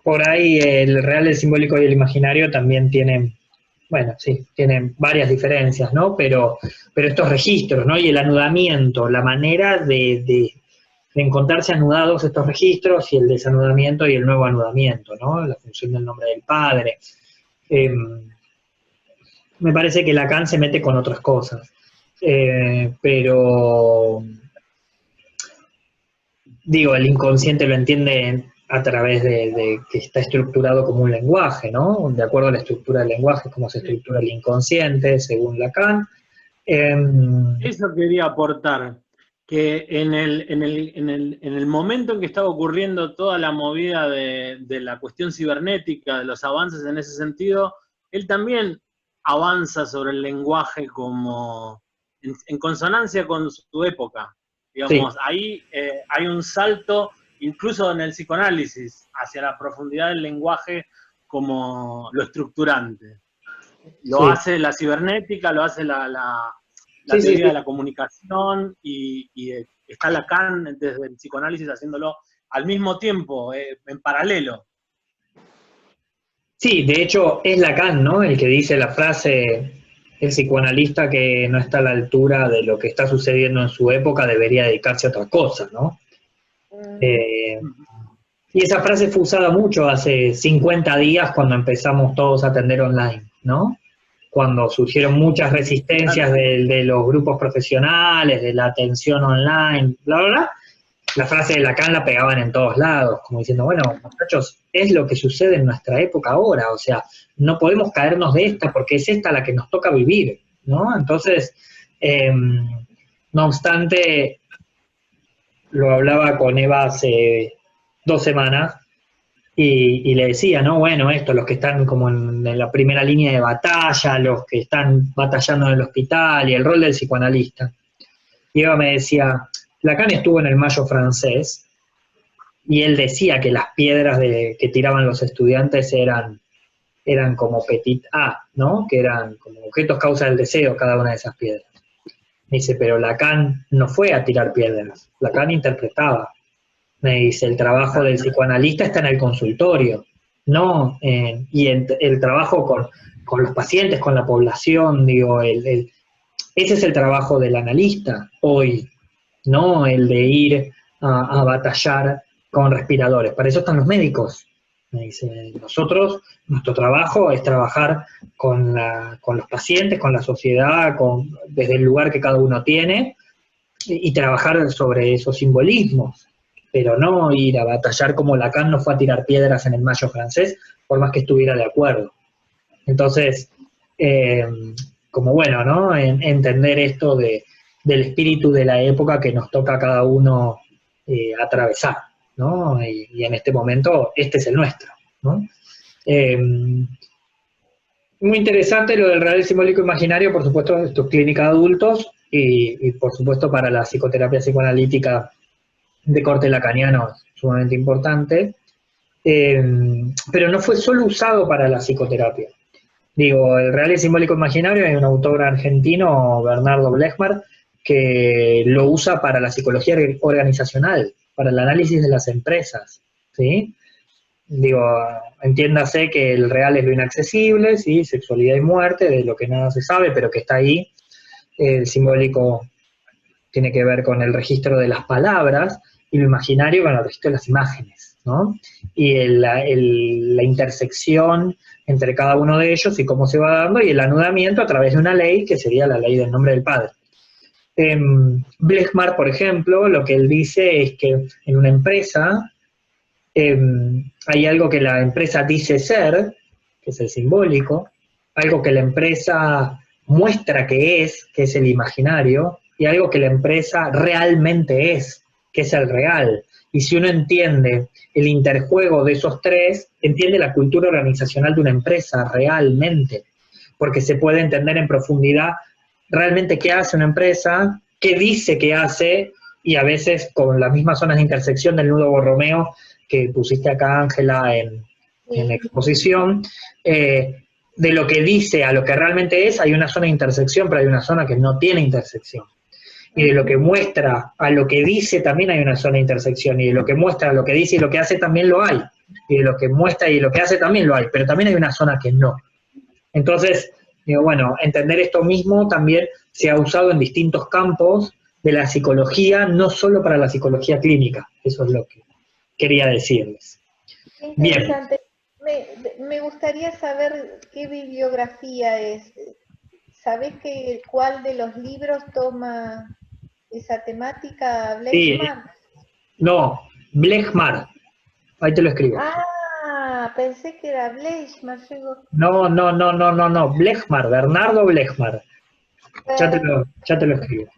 S2: Por ahí el real, el simbólico y el imaginario también tienen, tienen varias diferencias, ¿no? Pero estos registros, ¿no? Y el anudamiento, la manera de encontrarse anudados estos registros y el desanudamiento y el nuevo anudamiento, ¿no? La función del nombre del padre. Me parece que Lacan se mete con otras cosas, pero digo, el inconsciente lo entiende a través de que está estructurado como un lenguaje, ¿no? De acuerdo a la estructura del lenguaje, cómo se estructura el inconsciente, según Lacan.
S5: Eso quería aportar, que en el momento en que estaba ocurriendo toda la movida de la cuestión cibernética, de los avances en ese sentido, él también avanza sobre el lenguaje como en consonancia con su época. Digamos,
S2: Sí.
S5: ahí hay un salto, incluso en el psicoanálisis, hacia la profundidad del lenguaje como lo estructurante. Lo
S2: Sí.
S5: hace la cibernética, lo hace la
S2: Sí, sí,
S5: teoría
S2: sí.
S5: de la comunicación, y está Lacan desde el psicoanálisis haciéndolo al mismo tiempo, en paralelo.
S2: Sí, de hecho es Lacan, ¿no? El que dice la frase, el psicoanalista que no está a la altura de lo que está sucediendo en su época debería dedicarse a otra cosa, ¿no? Eh, y esa frase fue usada mucho hace 50 días cuando empezamos todos a atender online, ¿no? Cuando surgieron muchas resistencias de los grupos profesionales, de la atención online, bla, bla, bla. La frase de Lacan la pegaban en todos lados, como diciendo, bueno, muchachos, es lo que sucede en nuestra época ahora, o sea, no podemos caernos de esta porque es esta la que nos toca vivir, ¿no? Entonces, no obstante, lo hablaba con Eva hace 2 semanas y le decía, ¿no? Bueno, esto, los que están como en la primera línea de batalla, los que están batallando en el hospital y el rol del psicoanalista. Y Eva me decía, Lacan estuvo en el Mayo francés y él decía que las piedras que tiraban los estudiantes eran como petit A, ¿no? Que eran como objetos causa del deseo cada una de esas piedras. Me dice, pero Lacan no fue a tirar piedras, Lacan interpretaba. Me dice, el trabajo del psicoanalista está en el consultorio, ¿no? Y el trabajo con los pacientes, con la población, digo, ese es el trabajo del analista hoy, no el de ir a batallar con respiradores. Para eso están los médicos. Me dice, nosotros, nuestro trabajo es trabajar con los pacientes, con la sociedad, desde el lugar que cada uno tiene, y trabajar sobre esos simbolismos, pero no ir a batallar como Lacan no fue a tirar piedras en el Mayo francés, por más que estuviera de acuerdo. Entonces, como bueno, ¿no? Entender esto del espíritu de la época que nos toca a cada uno atravesar, ¿no? Y en este momento, este es el nuestro, ¿no? Muy interesante lo del real simbólico imaginario, por supuesto, esto es clínica de adultos y por supuesto para la psicoterapia psicoanalítica de corte lacaniano sumamente importante, pero no fue solo usado para la psicoterapia. Digo, el real y simbólico imaginario, hay un autor argentino, Bernardo Blechmar, que lo usa para la psicología organizacional, para el análisis de las empresas, ¿sí? Digo, entiéndase que el real es lo inaccesible, ¿sí? Sexualidad y muerte, de lo que nada se sabe, pero que está ahí. El simbólico tiene que ver con el registro de las palabras, y lo imaginario con el registro de las imágenes, ¿no? Y la intersección entre cada uno de ellos y cómo se va dando, y el anudamiento a través de una ley, que sería la ley del nombre del padre. Blechmar, por ejemplo, lo que él dice es que en una empresa hay algo que la empresa dice ser, que es el simbólico, algo que la empresa muestra que es el imaginario, y algo que la empresa realmente es, que es el real. Y si uno entiende el interjuego de esos tres, entiende la cultura organizacional de una empresa realmente, porque se puede entender en profundidad realmente qué hace una empresa, qué dice que hace, y a veces con las mismas zonas de intersección del nudo Borromeo que pusiste acá, Ángela, en exposición, de lo que dice a lo que realmente es, hay una zona de intersección, pero hay una zona que no tiene intersección. Y de lo que muestra a lo que dice también hay una zona de intersección, y de lo que muestra a lo que dice y lo que hace también lo hay, y de lo que muestra y lo que hace también lo hay, pero también hay una zona que no. Entonces, digo, bueno, entender esto mismo también se ha usado en distintos campos de la psicología, no solo para la psicología clínica. Eso es lo que quería decirles.
S1: Qué interesante. Me gustaría saber qué bibliografía es. ¿Sabés cuál de los libros toma esa temática, Blechmar?
S2: Sí, no, Blechmar. Ahí te lo escribo.
S1: Ah, pensé que era Blechmar.
S2: No, Blechmar, Bernardo Blechmar. Ya te lo escribo.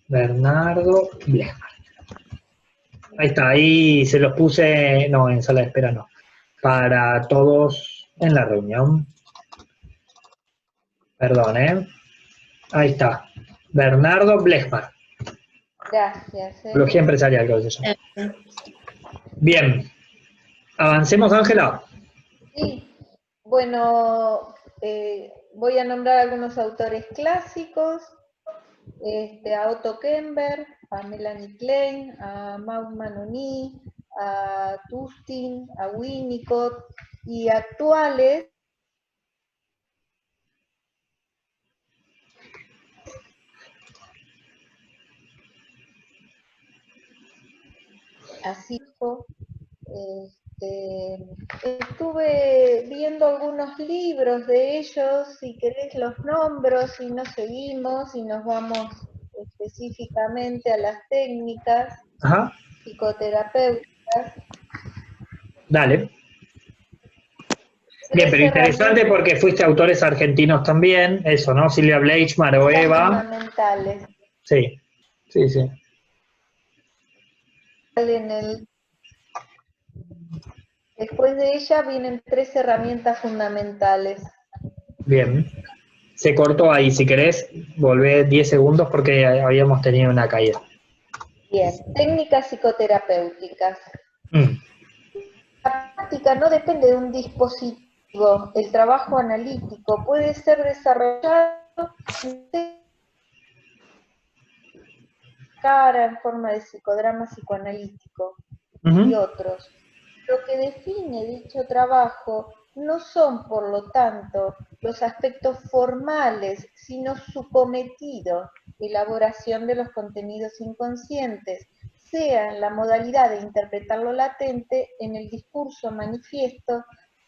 S2: Bernardo Blechmar. Ahí está, ahí se los puse, no, en sala de espera no, para todos en la reunión. Perdón, ¿eh? Ahí está. Bernardo Blechmar.
S1: Gracias.
S2: Psicología empresarial, creo que se llama. Bien. Avancemos, Ángela.
S1: Sí. Bueno, voy a nombrar algunos autores clásicos. A Otto Kemper, a Melanie Klein, a Maud Manoni, a Tustin, a Winnicott, y actuales así. Estuve viendo algunos libros de ellos, si querés los nombros, y nos seguimos y nos vamos específicamente a las técnicas psicoterapéuticas.
S2: Dale. Bien, pero interesante porque fuiste autores argentinos también, eso, ¿no? Silvia Blechmar o Eva.
S1: Fundamentales.
S2: Sí, sí, sí.
S1: Después de ella vienen 3 herramientas fundamentales.
S2: Bien. Se cortó ahí, si querés, volvé 10 segundos porque habíamos tenido una caída.
S1: Bien, técnicas psicoterapéuticas. La práctica no depende de un dispositivo. El trabajo analítico puede ser desarrollado en forma de psicodrama psicoanalítico y otros. Lo que define dicho trabajo no son, por lo tanto, los aspectos formales, sino su cometido, elaboración de los contenidos inconscientes, sea en la modalidad de interpretar lo latente en el discurso manifiesto,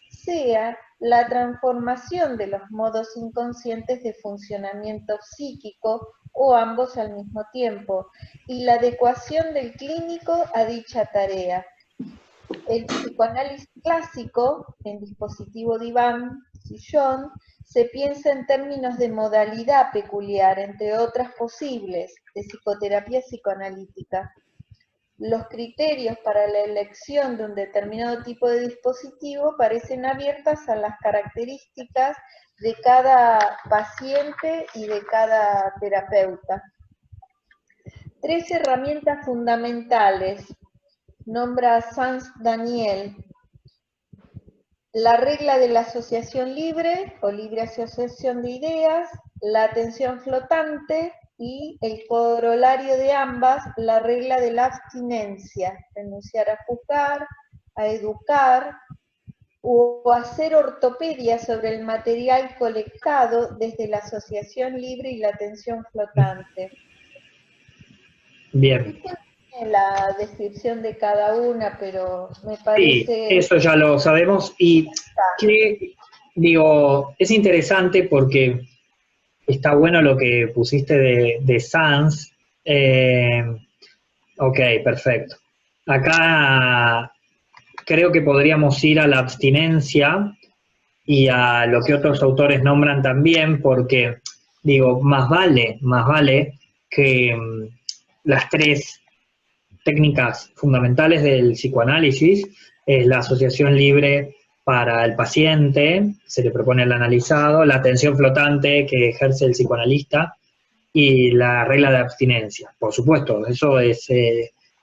S1: sea la transformación de los modos inconscientes de funcionamiento psíquico o ambos al mismo tiempo, y la adecuación del clínico a dicha tarea. El psicoanálisis clásico, en dispositivo diván, sillón, se piensa en términos de modalidad peculiar, entre otras posibles, de psicoterapia psicoanalítica. Los criterios para la elección de un determinado tipo de dispositivo parecen abiertas a las características de cada paciente y de cada terapeuta. 3 herramientas fundamentales. Nombra Sanz Daniel: la regla de la asociación libre o libre asociación de ideas, la atención flotante y el corolario de ambas, la regla de la abstinencia, renunciar a juzgar, a educar o hacer ortopedia sobre el material colectado desde la asociación libre y la atención flotante.
S2: Bien.
S1: La descripción de cada una, pero me parece...
S2: Sí, eso ya lo sabemos y que, digo, es interesante porque está bueno lo que pusiste de Sanz. Ok, perfecto. Acá creo que podríamos ir a la abstinencia y a lo que otros autores nombran también, porque, digo, más vale que las 3 técnicas fundamentales del psicoanálisis es la asociación libre para el paciente, se le propone al analizado, la atención flotante que ejerce el psicoanalista y la regla de abstinencia. Por supuesto, eso es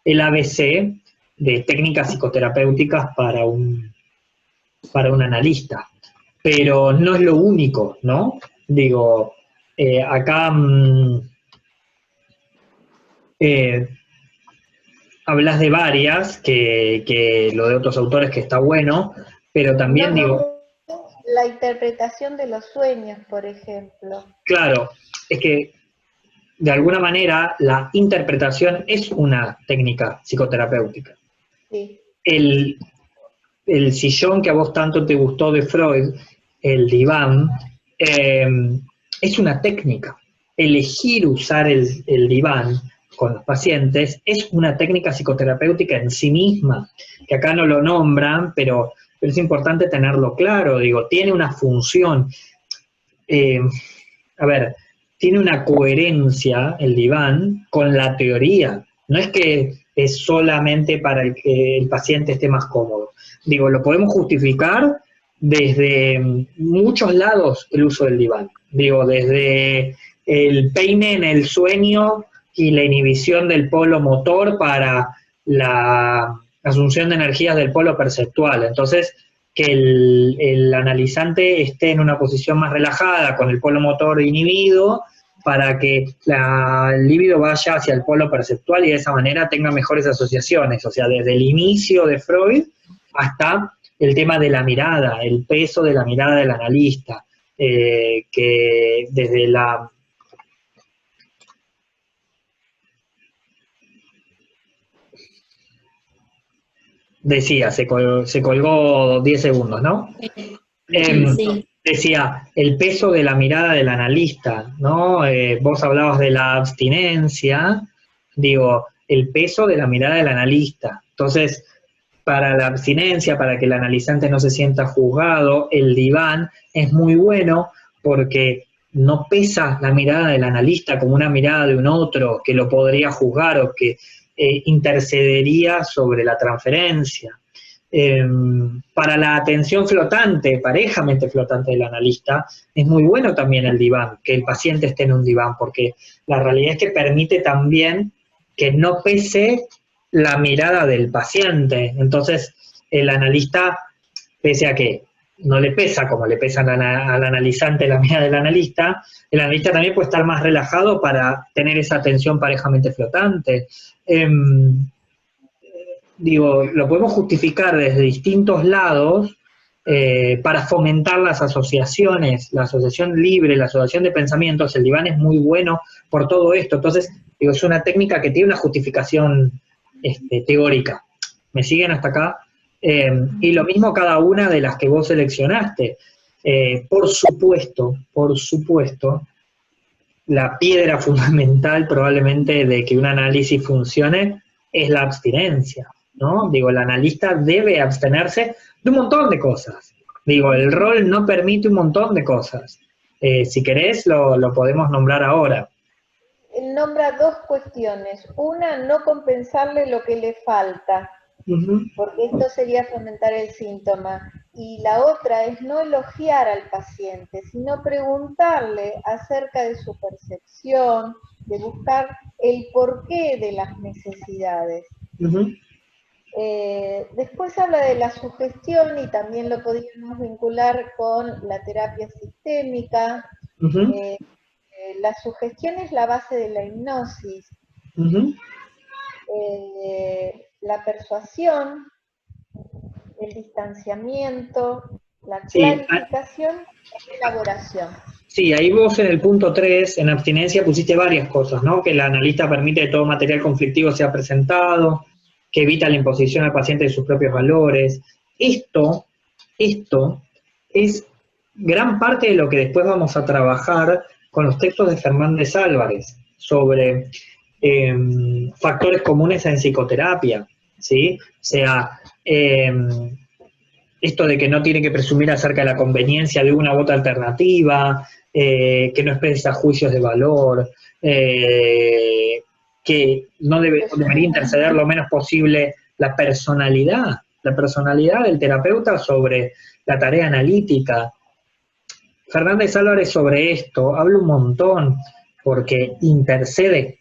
S2: el ABC de técnicas psicoterapéuticas para un analista, pero no es lo único, ¿no? Digo, acá hablas de varias, que lo de otros autores que está bueno, pero también digo...
S1: La interpretación de los sueños, por ejemplo.
S2: Claro, es que de alguna manera la interpretación es una técnica psicoterapéutica.
S1: Sí.
S2: El sillón que a vos tanto te gustó de Freud, el diván, es una técnica. Elegir usar el diván con los pacientes es una técnica psicoterapéutica en sí misma, que acá no lo nombran, pero es importante tenerlo claro, digo, tiene una función. A ver, tiene una coherencia el diván con la teoría, no es que es solamente para que el paciente esté más cómodo. Digo, lo podemos justificar desde muchos lados el uso del diván. Digo, desde el peine en el sueño y la inhibición del polo motor para la asunción de energías del polo perceptual. Entonces, que el analizante esté en una posición más relajada, con el polo motor inhibido, para que el líbido vaya hacia el polo perceptual y de esa manera tenga mejores asociaciones. O sea, desde el inicio de Freud hasta el tema de la mirada, el peso de la mirada del analista, que desde la... Decía, se colgó 10 segundos, ¿no?
S4: Sí.
S2: Decía, el peso de la mirada del analista, ¿no? Vos hablabas de la abstinencia, digo, el peso de la mirada del analista. Entonces, para la abstinencia, para que el analizante no se sienta juzgado, el diván es muy bueno porque no pesa la mirada del analista como una mirada de un otro que lo podría juzgar o que intercedería sobre la transferencia. Para la atención flotante, parejamente flotante del analista, es muy bueno también el diván, que el paciente esté en un diván, porque la realidad es que permite también que no pese la mirada del paciente. Entonces, el analista, pese a que no le pesa como le pesa al analizante la mirada del analista, el analista también puede estar más relajado para tener esa atención parejamente flotante. Digo, lo podemos justificar desde distintos lados para fomentar las asociaciones, la asociación libre, la asociación de pensamientos. El diván es muy bueno por todo esto. Entonces, digo, es una técnica que tiene una justificación teórica. ¿Me siguen hasta acá? Y lo mismo cada una de las que vos seleccionaste. Por supuesto, la piedra fundamental probablemente de que un análisis funcione es la abstinencia, ¿no? Digo, el analista debe abstenerse de un montón de cosas. Digo, el rol no permite un montón de cosas. Si querés, lo podemos nombrar ahora.
S1: Nombra dos cuestiones. Una, no compensarle lo que le falta, porque esto sería fomentar el síntoma. Y la otra es no elogiar al paciente, sino preguntarle acerca de su percepción, de buscar el porqué de las necesidades. Después habla de la sugestión y también lo podríamos vincular con la terapia sistémica. La sugestión es la base de la hipnosis. La persuasión, el distanciamiento, la clarificación y la elaboración.
S2: Sí, ahí vos en el punto 3, en abstinencia, pusiste varias cosas, ¿no? Que el analista permite que todo material conflictivo sea presentado, que evita la imposición al paciente de sus propios valores. Esto es gran parte de lo que después vamos a trabajar con los textos de Fernández Álvarez sobre factores comunes en psicoterapia, ¿sí? O sea, esto de que no tiene que presumir acerca de la conveniencia de una u otra alternativa, que no expresa juicios de valor, que no debería interceder lo menos posible la personalidad del terapeuta sobre la tarea analítica. Fernández Álvarez sobre esto habla un montón, porque intercede,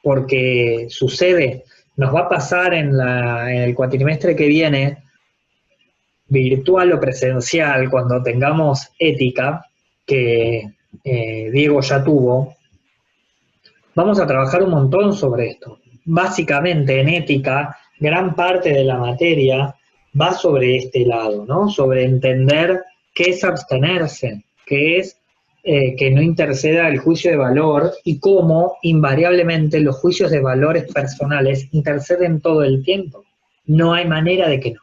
S2: porque sucede. Nos va a pasar en el cuatrimestre que viene, virtual o presencial, cuando tengamos ética, que Diego ya tuvo, vamos a trabajar un montón sobre esto. Básicamente en ética, gran parte de la materia va sobre este lado, ¿no? Sobre entender qué es abstenerse, qué es que no interceda el juicio de valor y cómo invariablemente los juicios de valores personales interceden todo el tiempo. No hay manera de que no.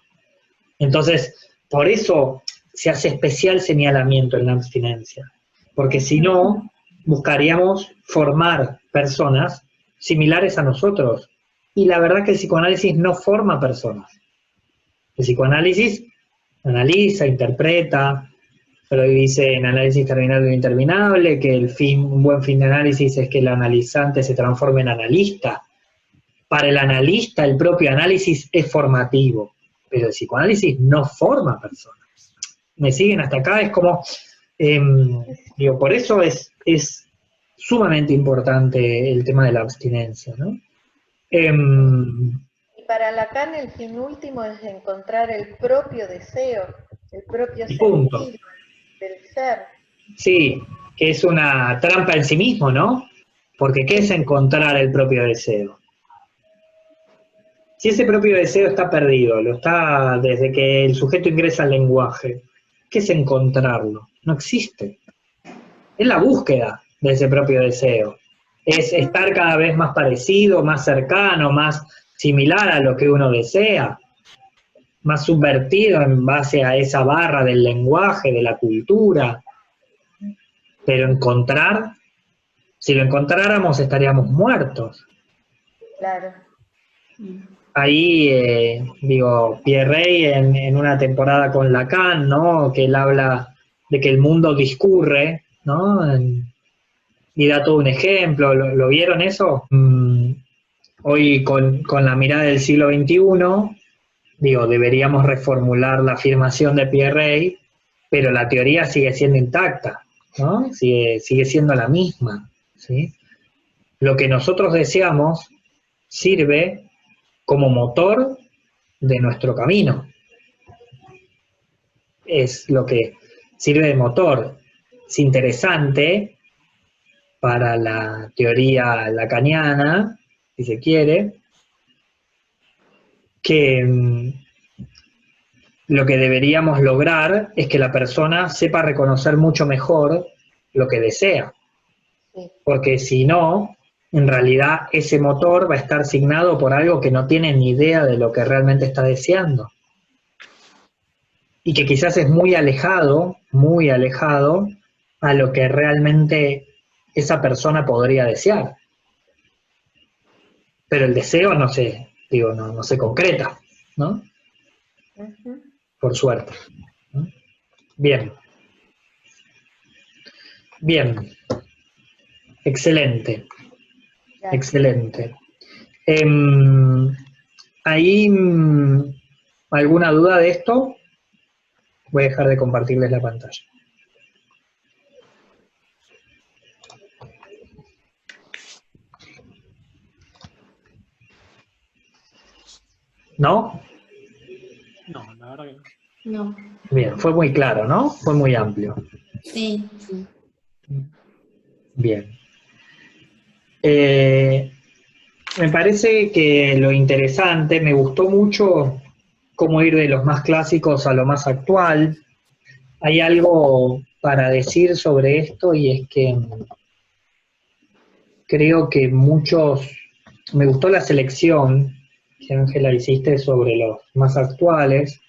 S2: Entonces, por eso se hace especial señalamiento en la abstinencia, porque si no, buscaríamos formar personas similares a nosotros. Y la verdad que el psicoanálisis no forma personas. El psicoanálisis analiza, interpreta. Freud dice en análisis terminal de lo interminable que un buen fin de análisis es que el analizante se transforme en analista. Para el analista, el propio análisis es formativo, pero el psicoanálisis no forma personas. ¿Me siguen hasta acá? Es como, digo, por eso es sumamente importante el tema de la abstinencia, ¿no?
S1: Y para Lacan el fin último es encontrar el propio deseo, el propio
S2: punto.
S1: sentido del ser.
S2: Sí, que es una trampa en sí mismo, ¿no? Porque ¿qué es encontrar el propio deseo? Si ese propio deseo está perdido, lo está desde que el sujeto ingresa al lenguaje, ¿qué es encontrarlo? No existe. Es la búsqueda de ese propio deseo. Es estar cada vez más parecido, más cercano, más similar a lo que uno desea, más subvertido en base a esa barra del lenguaje, de la cultura. Pero encontrar, si lo encontráramos estaríamos muertos.
S1: Claro.
S2: Ahí, digo, Pierre en una temporada con Lacan, ¿no? Que él habla de que el mundo discurre, ¿no? Y da todo un ejemplo, ¿lo vieron eso? Hoy con la mirada del siglo XXI, digo, deberíamos reformular la afirmación de Pierre, pero la teoría sigue siendo intacta, ¿no? Sigue siendo la misma, ¿sí? Lo que nosotros deseamos sirve como motor de nuestro camino. Es lo que sirve de motor. Es interesante para la teoría lacaniana, si se quiere, que lo que deberíamos lograr es que la persona sepa reconocer mucho mejor lo que desea.
S1: Sí.
S2: Porque si no, en realidad ese motor va a estar signado por algo que no tiene ni idea de lo que realmente está deseando. Y que quizás es muy alejado a lo que realmente esa persona podría desear. Pero el deseo no se concreta, ¿no?
S1: Uh-huh.
S2: Por suerte. ¿No? Bien. Bien. Excelente.
S1: Gracias.
S2: Excelente. ¿Hay alguna duda de esto? Voy a dejar de compartirles la pantalla. ¿No?
S5: No, la verdad que no.
S4: No.
S2: Bien, fue muy claro, ¿no? Fue muy amplio.
S4: Sí.
S2: Bien. Me parece que lo interesante, me gustó mucho cómo ir de los más clásicos a lo más actual. Hay algo para decir sobre esto y es que creo que me gustó la selección que Ángela hiciste sobre los más actuales,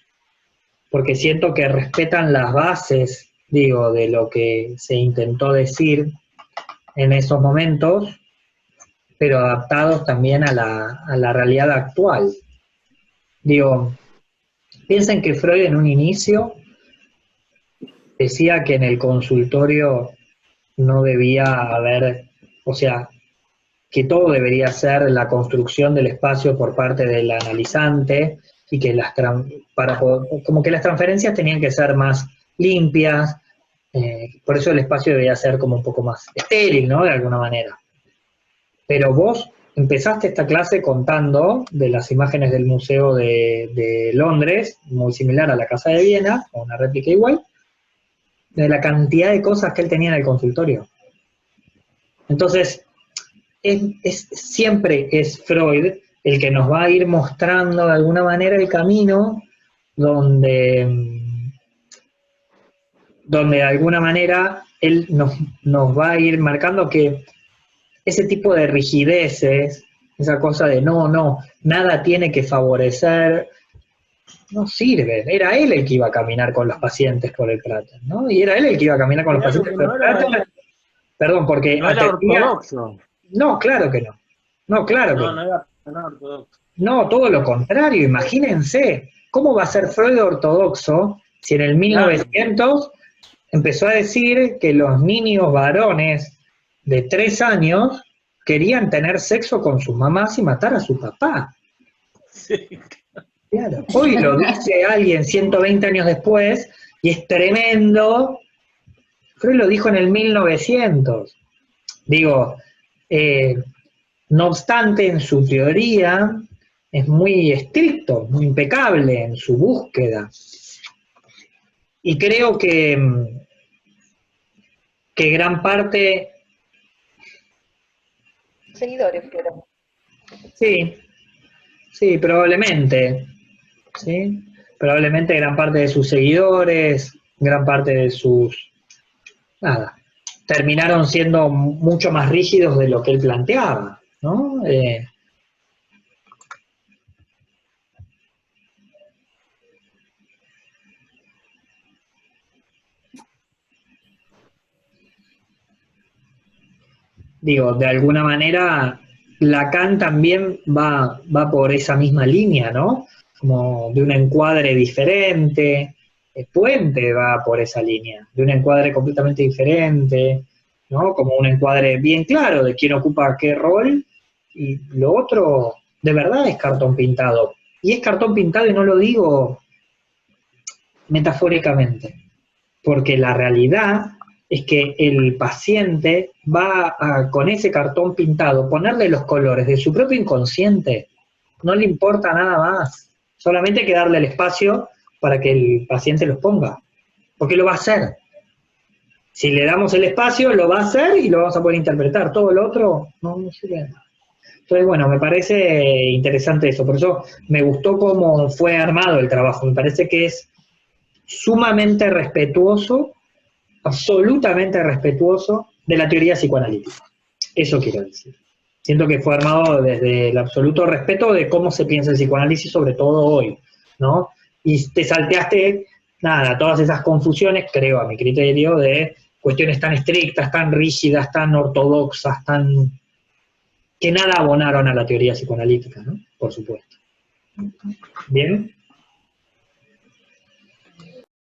S2: porque siento que respetan las bases, digo, de lo que se intentó decir en esos momentos, pero adaptados también a la realidad actual. Digo, piensen que Freud en un inicio decía que en el consultorio no debía haber, o sea, que todo debería ser la construcción del espacio por parte del analizante y que como que las transferencias tenían que ser más limpias, por eso el espacio debía ser como un poco más estéril, ¿no? De alguna manera. Pero vos empezaste esta clase contando de las imágenes del Museo de Londres, muy similar a la Casa de Viena, o una réplica igual, de la cantidad de cosas que él tenía en el consultorio. Entonces, siempre es Freud el que nos va a ir mostrando de alguna manera el camino donde de alguna manera él nos va a ir marcando que ese tipo de rigideces, esa cosa de no, nada tiene que favorecer, no sirve. Era él el que iba a caminar con los pacientes por el Prater, ¿no? Y era él el que iba a caminar con los pacientes por el Prater. Perdón, porque...
S5: No era ortodoxo.
S2: No, claro que no. No, claro que no.
S5: No era ortodoxo.
S2: No, todo lo contrario. Imagínense, ¿cómo va a ser Freud ortodoxo si en el 1900 empezó a decir que los niños varones de 3 años querían tener sexo con sus mamás y matar a su papá?
S5: Sí.
S2: Claro. Hoy lo dice alguien 120 años después y es tremendo. Freud lo dijo en el 1900. Digo, no obstante, en su teoría es muy estricto, muy impecable en su búsqueda. Y creo que gran parte...
S1: Seguidores, pero.
S2: Sí, probablemente. ¿Sí? Probablemente gran parte de sus seguidores, gran parte de sus... Nada, terminaron siendo mucho más rígidos de lo que él planteaba, ¿no? Digo, de alguna manera, Lacan también va por esa misma línea, ¿no? Como de un encuadre diferente. Puente va por esa línea, de un encuadre completamente diferente, ¿no? Como un encuadre bien claro de quién ocupa qué rol, y lo otro, de verdad, es cartón pintado. Y es cartón pintado, y no lo digo metafóricamente, porque la realidad es que el paciente va con ese cartón pintado, ponerle los colores de su propio inconsciente, no le importa nada más, solamente hay que darle el espacio para que el paciente los ponga, porque lo va a hacer. Si le damos el espacio, lo va a hacer y lo vamos a poder interpretar. Todo lo otro no sirve de nada. Entonces, bueno, me parece interesante eso. Por eso me gustó cómo fue armado el trabajo. Me parece que es sumamente respetuoso, absolutamente respetuoso de la teoría psicoanalítica. Eso quiero decir. Siento que fue armado desde el absoluto respeto de cómo se piensa el psicoanálisis, sobre todo hoy, ¿no? Y te salteaste, nada, todas esas confusiones, creo, a mi criterio, de cuestiones tan estrictas, tan rígidas, tan ortodoxas, tan... que nada abonaron a la teoría psicoanalítica, ¿no? Por supuesto. ¿Bien?